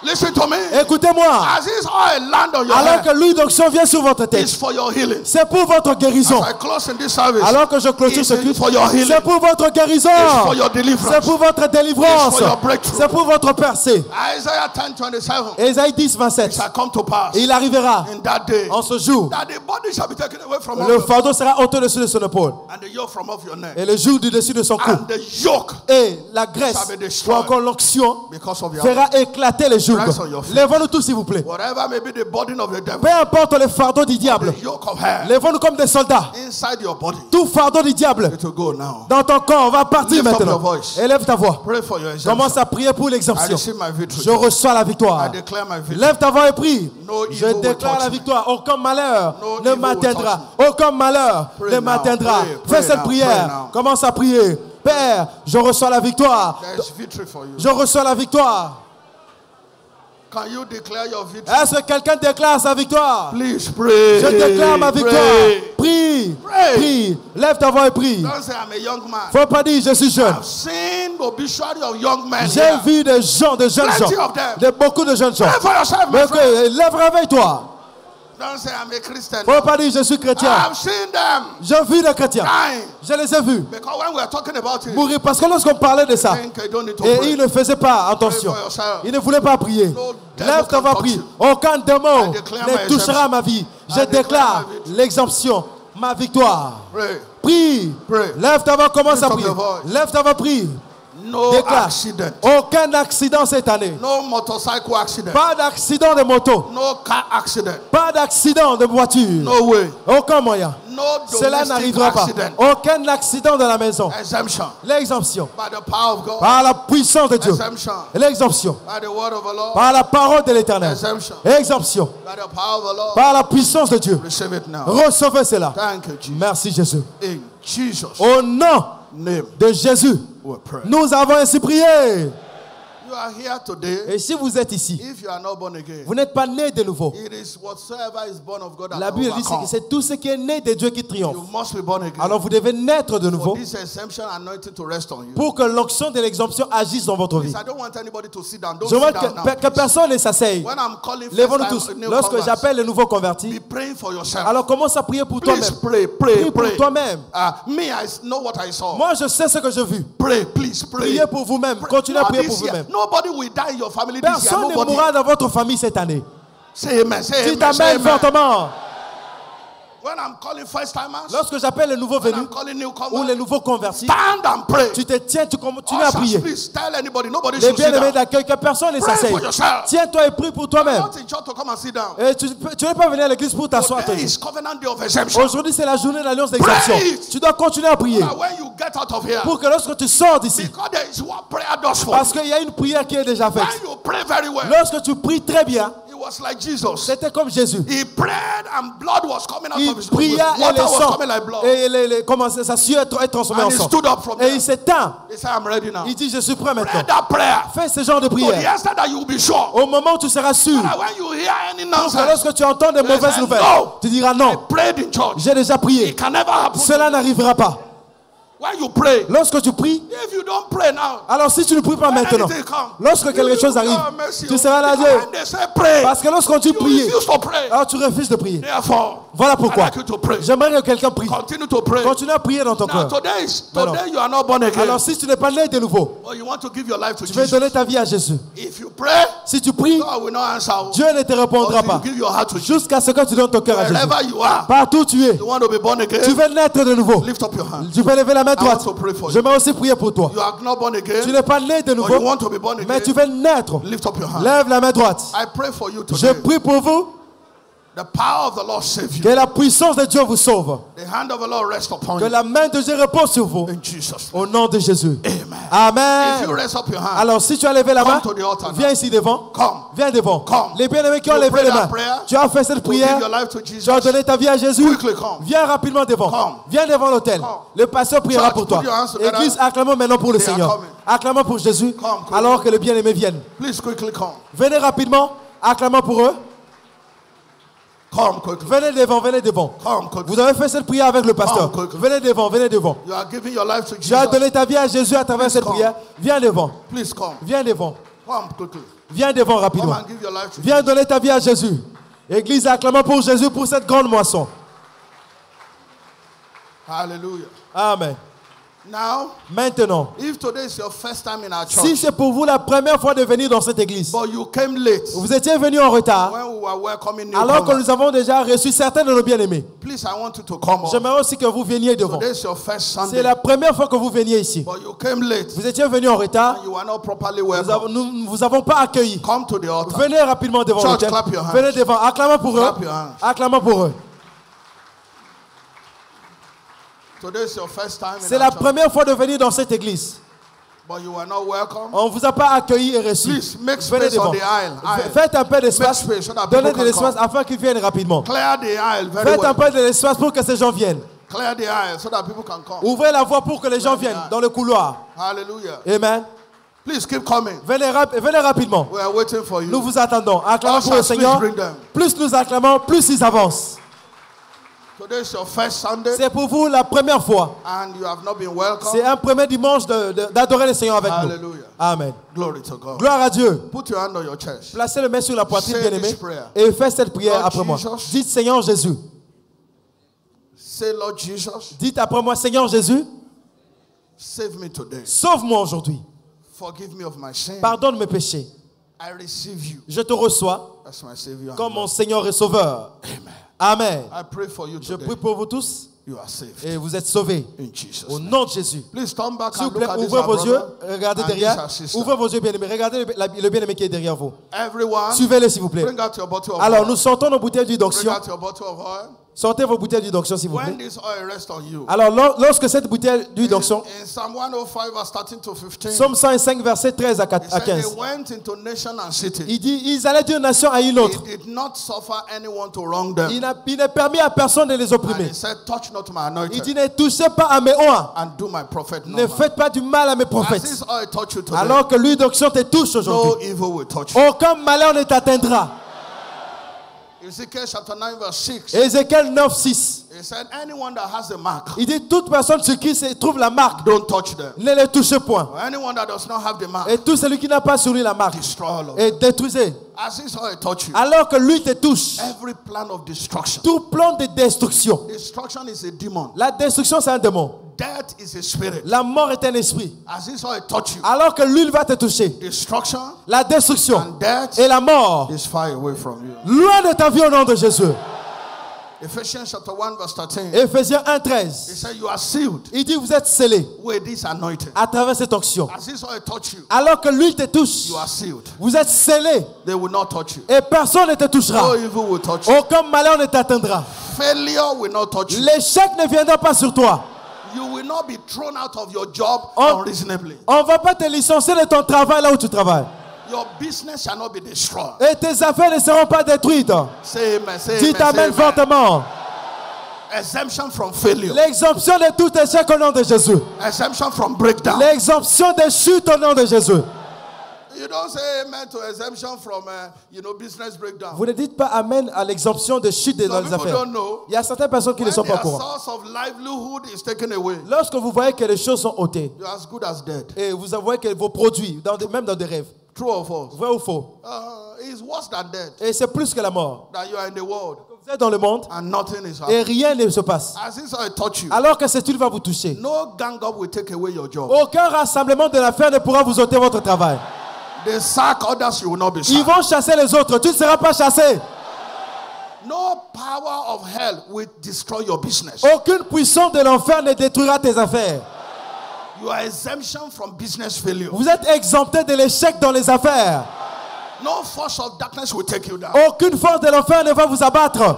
Listen to me. Écoutez-moi. As this oil land on your alors que l'huile d'onction vient sur votre tête, for your healing. C'est pour votre guérison. As I close in this service, alors que je clôture ce culte, c'est pour votre guérison. For your deliverance. C'est pour votre délivrance. For your breakthrough. C'est pour votre percée. Isaiah 10:27. Ésaïe 10, 27. It shall come to pass. Et il arrivera in that day, en ce jour that the body shall be taken away from le fardeau sera ôté dessus de son épaule. And the yoke from off your neck. Et le joug du dessus de son cou. And the yoke et la graisse ou encore l'onction fera éclater les jougs. Lèvons-nous tous s'il vous plaît. May be the burden of the devil, peu importe les fardeaux du diable, lèvons-nous comme des soldats. Inside your body, tout fardeau du diable dans ton corps va partir maintenant. Élève ta voix. Commence à prier pour l'exemption. Je reçois la victoire. Lève ta voix et prie. Je déclare la victoire. Aucun malheur ne m'atteindra. Aucun malheur ne m'atteindra. Fais cette prière. Commence à prier. Père, je reçois la victoire. Je reçois la victoire. Can you declare your victory? Est-ce que quelqu'un déclare sa victoire? Please pray. Je déclare ma victoire. Prie. Prie. Lève ta voix et prie. Don't say I'm a young man. Faut pas dire je suis jeune. I've seen obituary of young men. J'ai vu des gens, de jeunes gens. Beaucoup de jeunes gens. Pray for yourself, my friend. Lève, réveille-toi. Don't say I'm a Christian. Faut pas dire je suis chrétien. I've seen them. J'ai vu des chrétiens. Dying. Je les ai vus. Because when we are talking about it, mourir parce que lorsqu'on parlait de ça, et ils ne faisaient pas attention. Ils ne voulaient pas prier. Lève ta voix, prie. Aucun démon ne touchera ma vie. Je déclare l'exemption, ma victoire. Prie. Lève ta voix, commence à prier. Lève ta voix, prie. No accident. Aucun accident cette année. No motorcycle accident. Pas d'accident de moto. No car accident. Pas d'accident de voiture. No way. Aucun moyen. No cela n'arrivera pas. Aucun accident dans la maison. Exemption. L'exemption. By the power of God. Par la puissance de Dieu. Exemption. L'exemption. By the word of the Lord. Par la parole de l'Éternel. Exemption. Exemption. By the power of the Lord. Par la puissance de Dieu. Receive it now. Recevez cela. Thank you, Jesus. Merci Jésus. In Jesus. Au nom de Jésus, nous avons ainsi prié. You are here today. Et si vous êtes ici, if you are not born again, vous n'êtes pas né de nouveau. It is whatsoever is born of God. La Bible dit que c'est tout ce qui est né de Dieu qui triomphe. You must be born again. Alors vous devez naître de nouveau for this exemption anointing to rest on you. Pour que l'onction de l'exemption agisse dans votre vie. I don't want anybody to sit down. Don't Je veux sit down now, que personne ne s'asseye. Lèvons-nous tous. Lorsque j'appelle les nouveaux convertis, alors commence à prier pour toi-même. Prie pour toi-même. Moi, je sais ce que j'ai vu. Priez pour vous-même. Continuez à prier pour vous-même. Personne ne mourra dans votre famille cette année. Dites amen fortement. Lorsque j'appelle les nouveaux venus ou les nouveaux convertis, tu te tiens, tu continues à prier. Les bien-aimés d'accueil, que personne ne s'asseye. Tiens-toi et prie pour toi-même. Et tu n'es pas venu à l'église pour t'asseoir. Aujourd'hui, c'est la journée de l'alliance d'exemption. Tu dois continuer à prier pour que lorsque tu sors d'ici, parce qu'il y a une prière qui est déjà faite. Lorsque tu pries très bien, c'était comme Jésus. Il pria et le sang et comment sa sueur est transformée en sang. Et il s'éteint. Il dit je suis prêt maintenant. Fais ce genre de prière. Au moment où tu seras sûr, lorsque tu entends de mauvaises nouvelles, tu diras non, j'ai déjà prié. Cela n'arrivera pas. Lorsque tu pries, alors si tu ne pries pas maintenant, lorsque quelque chose arrive, tu seras là, Dieu. Parce que lorsque tu pries, alors tu refuses de prier. Voilà pourquoi j'aimerais que quelqu'un prie. Continue à prier dans ton cœur. Alors si tu n'es pas né de nouveau, tu veux donner ta vie à Jésus. Si tu pries, Dieu ne te répondra pas jusqu'à ce que tu donnes ton cœur à Jésus. Partout où tu es, tu veux naître de nouveau. Tu peux lever la main droite. J'aimerais aussi prier pour toi. Tu n'es pas né de nouveau, mais tu veux naître. Lève la main droite. Je prie pour vous. Que la puissance de Dieu vous sauve. Que la main de Dieu repose sur vous. Au nom de Jésus. Amen. Alors si tu as levé la main, viens ici devant. Viens devant. Les bien-aimés qui ont levé les mains, tu as fait cette prière, tu as donné ta vie à Jésus. Viens rapidement devant. Viens devant l'autel. Le pasteur priera pour toi. Église, acclamons maintenant pour le Seigneur. Acclamons pour Jésus alors que les bien-aimés viennent. Venez rapidement. Acclamons pour eux. Venez devant, venez devant. Vous avez fait cette prière avec le pasteur. Venez devant, venez devant. Tu as donné ta vie à Jésus à travers cette prière. Viens devant. Viens devant. Viens devant rapidement. Viens donner ta vie à Jésus. Église, acclamons pour Jésus pour cette grande moisson. Alléluia. Amen. Now, maintenant, if today is your first time in our church, si c'est pour vous la première fois de venir dans cette église, but you came late, vous étiez venu en retard, when we were welcoming alors que nous avons déjà reçu certains de nos bien-aimés, please, I want you to come on. J'aimerais aussi que vous veniez devant. C'est la première fois que vous veniez ici. But you came late, vous étiez venu en retard, and you were not properly welcomed. Nous ne vous avons pas accueilli. Come to the altar. Venez rapidement devant l'autel. Venez devant. Acclamons pour eux. Acclamons pour eux. C'est la première fois de venir dans cette église. But you were not welcome. On ne vous a pas accueilli et reçu. Please, make space on the aisle. Faites un peu d'espace. Donnez de l'espace afin qu'ils viennent rapidement. Clear the aisle very Faites un peu de l'espace pour que ces gens viennent. Clear the aisle so that people can come. Ouvrez la voie pour que les gens viennent dans le couloir. Hallelujah. Amen. Please keep coming. Venez rapidement. We are waiting for you. Nous vous attendons. Acclamons pour le Seigneur. Plus nous acclamons, plus ils avancent. C'est pour vous la première fois. C'est un premier dimanche d'adorer le Seigneur avec nous. Amen. Gloire à Dieu. Placez le main sur la poitrine, bien-aimé, et faites cette prière après moi. Dites Seigneur Jésus. Dites après moi Seigneur Jésus. Sauve-moi aujourd'hui. Pardonne mes péchés. Je te reçois comme mon Seigneur et Sauveur. Amen. Je prie pour vous tous. Et vous êtes sauvés. Au nom de Jésus. S'il vous plaît, ouvrez vos yeux. Regardez derrière. Ouvrez vos yeux, bien-aimés. Regardez le bien-aimé qui est derrière vous. Suivez-le, s'il vous plaît. Alors, nous sortons nos bouteilles d'huile d'onction. Sortez vos bouteilles d'huile d'onction, s'il vous When plaît. this oil rests on you. Alors, lorsque cette bouteille d'huile d'onction, In Psalm 105, verse 13 to 15, Psaume 105, verset 13 à 15. they went into nation and city. Il dit, ils allaient d'une nation à une autre. He did not suffer anyone to wrong them. Il n'a permis à personne de les And opprimer. he said, touch not my Il anointed dit, ne touchez pas à mes oins. and do my prophet no Ne harm. faites pas du mal à mes As prophètes. this oil touch you today, Alors que l'huile d'onction te touche no aujourd'hui. evil will touch you. Aucun malheur ne t'atteindra. Ezekiel chapter 9, verse 6. Ézéchiel 9, 6. He said, anyone that has a mark, Il dit, toute personne sur qui se trouve la marque, don't touch them. ne les touchez point. Anyone that does not have the mark, Et tout celui qui n'a pas sur lui la marque, destroy all of et them. détruisez. As this oil touch you, Alors que lui te touche, every plan of destruction. tout plan de destruction. Destruction is a demon. La destruction, c'est un démon. Death is a spirit. La mort est un esprit. As this oil touch you, Alors que l'huile va te toucher, destruction la destruction and death et la mort, is far away from you. loin de ta vie au nom de Jésus. Ephesians chapter 1, verse 13. Éphésiens 1, He 13. said, you are sealed Il dit, vous êtes scellés with this anointing. à travers cette onction. As this oil touch you, Alors que l'huile te touche, you are sealed. vous êtes scellés They will not touch you. et personne ne te No touchera. evil will touch you. Aucun malheur ne t'atteindra. Failure will not touch you. L'échec ne viendra pas sur toi. You will not be thrown out of your job On- unreasonably. On ne va pas te licencier de ton travail là où tu travailles. Your business shall not be destroyed. Et tes affaires ne seront pas détruites. Say amen. Say Dites amen. Say amen amen. fortement. Exemption from failure. L'exemption de tout échec au nom de Jésus. Exemption from breakdown. L'exemption des chutes au nom de Jésus. You don't say amen to exemption from, business breakdown. Vous ne dites pas amen à l'exemption de chute dans Some les people affaires. don't know. Il y a certaines personnes qui ne When sont pas au their courant. source of livelihood is taken away, Lorsque vous voyez que les choses sont ôtées you're as good as dead. et vous voyez que vos produits, même dans des rêves, True or false? vrai ou faux, It's worse than dead. et c'est plus que la mort. That you are in the world Vous êtes dans le monde and nothing is et happening. rien ne se passe. As this I touch you, Alors que cette huile va vous toucher. no gang up will take away your job. Aucun rassemblement de l'affaire ne pourra vous ôter votre travail. They sack others, you will not be Ils sacked. vont chasser les autres. Tu ne seras pas chassé. No power of hell will destroy your business. Aucune puissance de l'enfer ne détruira tes affaires. You are exemption from business failure. Vous êtes exempté de l'échec dans les affaires. No force of darkness will take you down. Aucune force de l'enfer ne va vous abattre.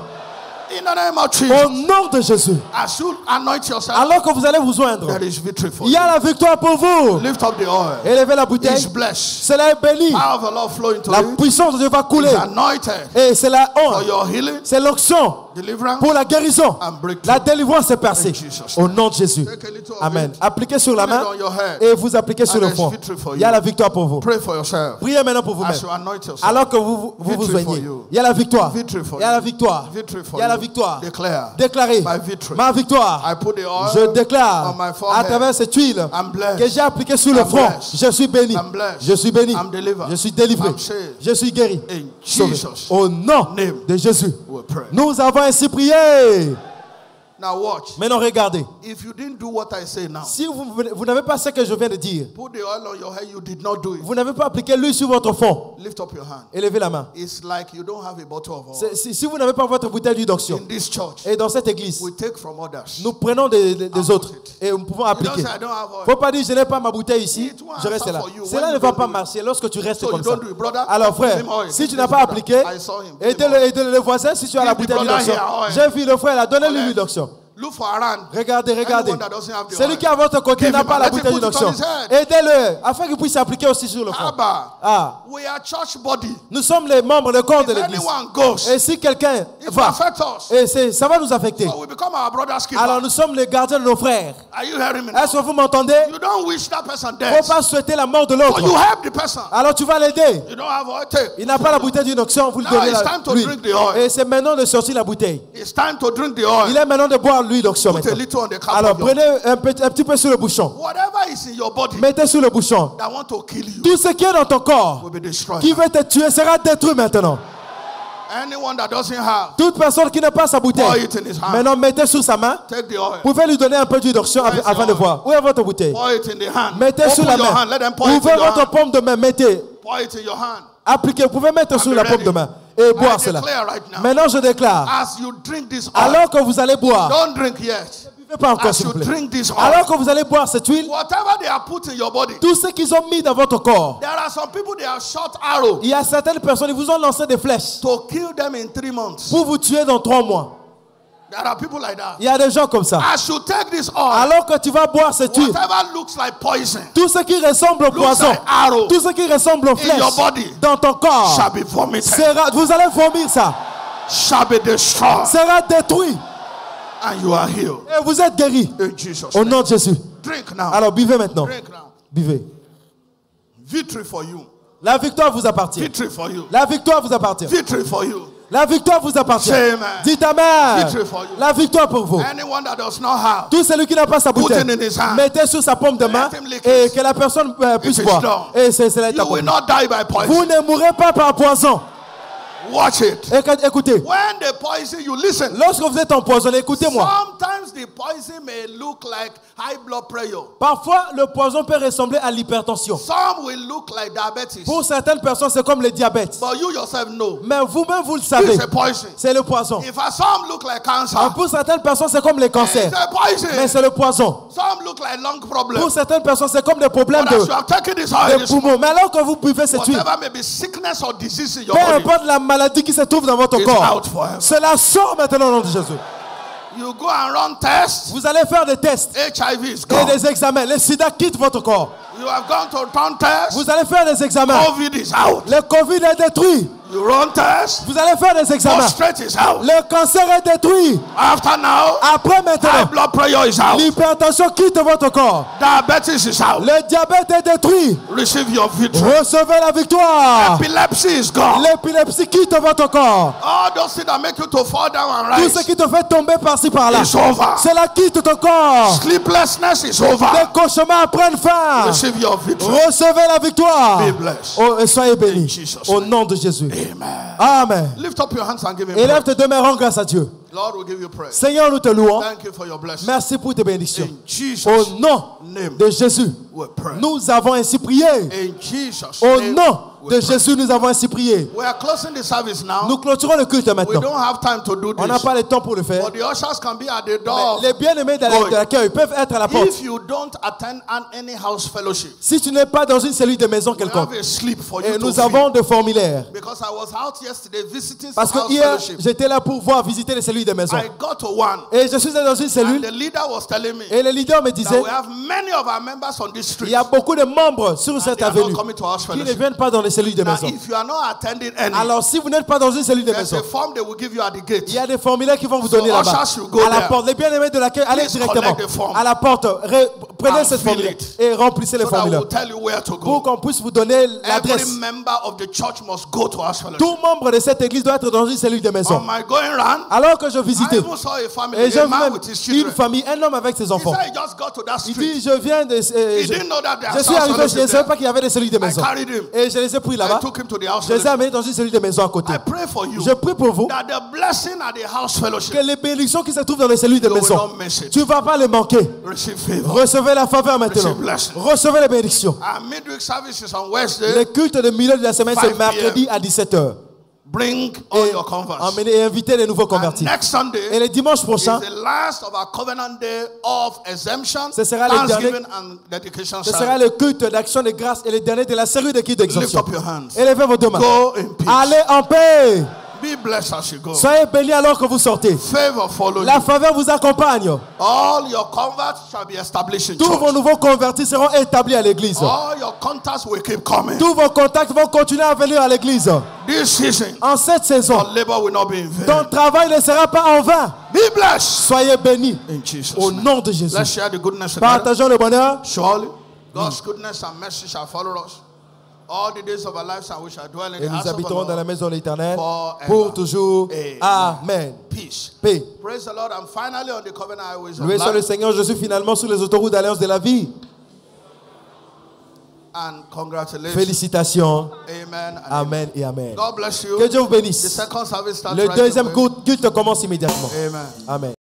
In the name of Au Jesus, nom de Jésus. as you anoint yourself, Alors que vous allez vous joindre, there is victory for il y you. a la victoire pour vous. Lift up the oil. Élevez la bouteille. It's blessed. Cela est béni. Power of the Lord flow into La it. puissance de Dieu va couler. It's anointed Et c'est la for honte. your healing, C'est l'onction deliverance, pour la guérison. and breakthrough. La délivrance est percée. In Jesus' Au name. nom de Jésus. Take a little of Amen. it. Appliquez sur la Put it main on your head. et vous appliquez sur And le there's front. victory for Il y a you. la victoire pour vous. Pray for yourself. Priez maintenant pour vous-même. As you anoint yourself. Alors que vous vous Victory for soignez, you. il y a la victoire. Victory for Il y a la you. victoire. Victory for Il y a la you. victoire. Declare. Déclarez My victory. ma victoire. I put the oil Je déclare on my à forehead. travers cette huile I'm blessed. que j'ai appliquée sur le I'm front. blessed. Je suis béni. I'm blessed. Je suis béni. I'm delivered. Je suis délivré. I'm saved. Je suis guéri. In Sauvé. Jesus' Au nom name. de Jésus. We'll pray. Nous avons ainsi prié. Now watch. Maintenant regardez. If you didn't do what I say now, Si vous n'avez pas ce que je viens de dire, put the oil on your head, you did not do it. vous n'avez pas appliqué l'huile sur votre front, Lift up your hand. élevez la main. It's like you don't have a bottle of oil. Si vous n'avez pas votre bouteille d'huile d'onction, In this church, et dans cette église, we take from others. nous prenons des autres et nous pouvons You don't appliquer. say, I don't have Il ne oil. faut pas dire je n'ai pas ma bouteille ici, It won't je reste answer là. for you Cela when ne you va don't pas do it. marcher lorsque tu restes So comme you ça. don't do it, brother. Alors frère, Give him oil. si tu Give n'as this pas brother. appliqué, I saw him. Give him oil. aidez le voisin si tu as la Give the bouteille d'huile brother d'onction. here oil. J'ai vu le frère là, donnez-lui Collect. l'huile d'onction. Look for around. Regardez. Anyone that doesn't have the Celui oil. qui est à votre côté Give n'a him pas oil. la Let him bouteille put d'huile it on d'onction. his head. Aidez-le afin qu'il puisse s'appliquer aussi sur le front. Abba, Ah, we are church body. nous sommes les membres, le corps de If l'église. anyone goes, Et si quelqu'un it will va, affect us. et ça va nous affecter. So we become our brother's keeper. Alors nous sommes les gardiens de nos frères. Are you hearing me now? Est-ce que vous m'entendez? You don't wish that person Il ne dead. faut pas souhaiter la mort de So you l'autre. help the person. Alors tu vas l'aider. You don't have oil. Take. Il n'a pas la bouteille d'une onction, vous lui Now donnez it's time to l'huile. drink the oil. Et c'est maintenant de sortir la bouteille. It's time to drink the oil. Il est maintenant de boire l'huile d'onction Put a maintenant. little on the cap Alors of your... prenez un petit peu sur le bouchon. Whatever is in your body Mettez sur le bouchon. that want to kill you Tout ce qui est dans ton corps, will be destroyed. qui veut te tuer, sera détruit maintenant. Anyone that doesn't have, Toute personne qui n'a pas sa pour bouteille, it in his hand. maintenant mettez sur sa main. Take the oil. Vous pouvez lui donner un peu d'huile d'onction Where's avant your de oil? voir. Où est votre bouteille? Pour it in the hand. Mettez sur Open la your main. hand. Let them pour it in Ouvrez your votre hand. paume de main. Mettez. Pour it in your hand. Appliquez. Vous pouvez mettre sur la ready. paume de main et boire cela. declare right now. Maintenant, je déclare. As you drink this oil, Alors que vous allez boire, don't drink yet. ne buvez pas encore As s'il you vous plaît. drink this oil, Alors que vous allez boire cette huile, whatever they have put in your body, tout ce qu'ils ont mis dans votre corps, there are some people they have shot arrow il y a certaines personnes qui vous ont lancé des flèches to kill them in 3 months. pour vous tuer dans 3 mois. There are people like that. Il y a des gens comme ça. As you take this oil, alors que tu vas boire cette huile, whatever looks like poison, tout ce qui ressemble au poison, like arrow, tout ce qui ressemble aux flèches dans ton corps, shall be vomited. Vous allez vomir ça. Shall be destroyed. Sera détruit. And you are healed. Et vous êtes guéri. Au nom de Jésus. Drink now. Alors buvez maintenant. Drink now. Buvez. Victory for you. La victoire vous appartient. Victory for you. La victoire vous appartient. Victory for you. La victoire vous appartient. Amen. Dites amen. Victory for you. La victoire pour vous. Anyone that does not have, tout celui qui n'a pas sa bouteille, mettez sur sa paume de main et que la personne puisse boire. Et c'est you will not die by poison. Vous ne mourrez pas par poison. Watch it. Écoutez. When they poison you, listen. Lorsque vous êtes empoisonné, écoutez-moi. Sometimes the poison may look like high blood pressure. Parfois, le poison peut ressembler à l'hypertension. Some will look like diabetes. Pour certaines personnes, c'est comme le diabète. But you yourself know. Mais vous-même, vous le savez. It's a poison. C'est le poison. In fact, some look like cancer. Pour certaines personnes, c'est comme les cancers. It's a poison. Mais c'est le poison. Some look like lung problems. Pour certaines personnes, c'est comme des problèmes de poumons. Mais alors que vous buvez cette huile, whatever may be sickness or disease in your peu body, importe la maladie qui se trouve dans votre corps, cela sort maintenant au nom de Jésus. You go and run tests. Vous allez faire des tests HIV is gone. Et des examens. Le sida quitte votre corps. You have gone to run tests. Vous allez faire des examens. COVID is out. Le Covid est détruit. You run tests. Vous allez faire des examens. Prostate is out. Le cancer est détruit. After now, après maintenant, high blood pressure is out. L'hypertension quitte votre corps. Diabetes is out. Le diabète est détruit. Receive your victory. Recevez la victoire. Epilepsy is gone. L'épilepsie quitte votre corps. All those things that make you to fall down and rise. Tout ce qui te fait tomber par-ci par-là. It's over. Cela quitte ton corps. Sleeplessness is over. Les cauchemars prennent fin. Receive your victory. Recevez la victoire. Be blessed. Oh, et soyez bénis. Au nom de Jésus. Amen. Amen. Lift up your hands and give him Élève tes deux mains, rends grâce à Dieu. Lord, we give you praise. Seigneur, nous te louons. Thank you for your blessing. Merci pour tes bénédictions. In Jesus' Au nom name, de Jésus, nous avons ainsi prié. In Jesus' Au name, nom de Jésus, nous avons ainsi prié. We are closing the service now. Nous clôturons le culte We maintenant. don't have time to do this. On n'a pas le temps pour le faire. But the ushers can be at the door. Mais les bien-aimés de l'accueil peuvent être à la porte. If you don't attend any house fellowship, si tu n'es pas dans une cellule de maison quelconque, et nous avons des formulaires. Because I was out yesterday visiting parce que hier, j'étais là pour voir visiter les cellules de maison. I got to one, et je suis dans une cellule. And the leader was telling me et le leader me disait we have many of our members on this street, il y a beaucoup de membres sur cette avenue qui ne viennent pas dans les cellules de maison. If you are not attending any, alors si vous n'êtes pas dans une cellule de maison, a form they will give you at the gate. Il y a des formulaires qui vont vous donner là-bas. À la porte. Les bien-aimés de l'accueil, allez directement à la porte. Prenez cette formulaire et remplissez les formulaires. Pour qu'on puisse vous donner l'adresse. Tout membre de cette église doit être dans une cellule de maison. Alors que je visitais, et j'ai vu une famille, un homme avec ses enfants. Il dit, je viens de... je suis arrivé, je ne savais pas qu'il y avait des cellules de maison. Et je les ai pris là-bas. Je les ai amenés dans une cellule de maison à côté. Je prie pour vous que les bénédictions qui se trouvent dans les cellules de maison, tu ne vas pas les manquer. Recevez la faveur maintenant. Recevez les bénédictions. Le culte de milieu de la semaine, c'est mercredi à 17h. Bring all your converts. Emmenez et invitez les nouveaux convertis. Et le dimanche prochain, ce sera le dernier. Ce sera le culte d'action de grâce et le dernier de la série de cultes d'exemption. Élevez vos deux mains. Allez en paix. Be blessed as you go. Soyez bénis alors que vous sortez. Favor follow la faveur vous accompagne. All your converts shall be established in Tous church. vos nouveaux convertis seront établis à l'église. All your contacts will keep coming. Tous vos contacts vont continuer à venir à l'église. This season, en cette saison, your labor will not be in vain. Ton travail ne sera pas en vain. Be blessed. Soyez bénis. In Jesus' au name. nom de Jésus. Let's share the goodness Partageons le bonheur. Surely, God's goodness and mercy shall follow us. All the days of our lives, and we shall dwell in the house of the Lord. Et nous habiterons dans la maison de l'Éternel pour toujours. Amen. Peace. Paix. Praise the Lord. I'm finally on the covenant highways of life. Loué soit le Seigneur, je suis finalement sur les autoroutes d'alliance de la vie. And congratulations. Félicitations. Amen. Amen et amen. God bless you. Que Dieu vous bénisse. The second service starts le deuxième culte commence immédiatement. Amen. Amen.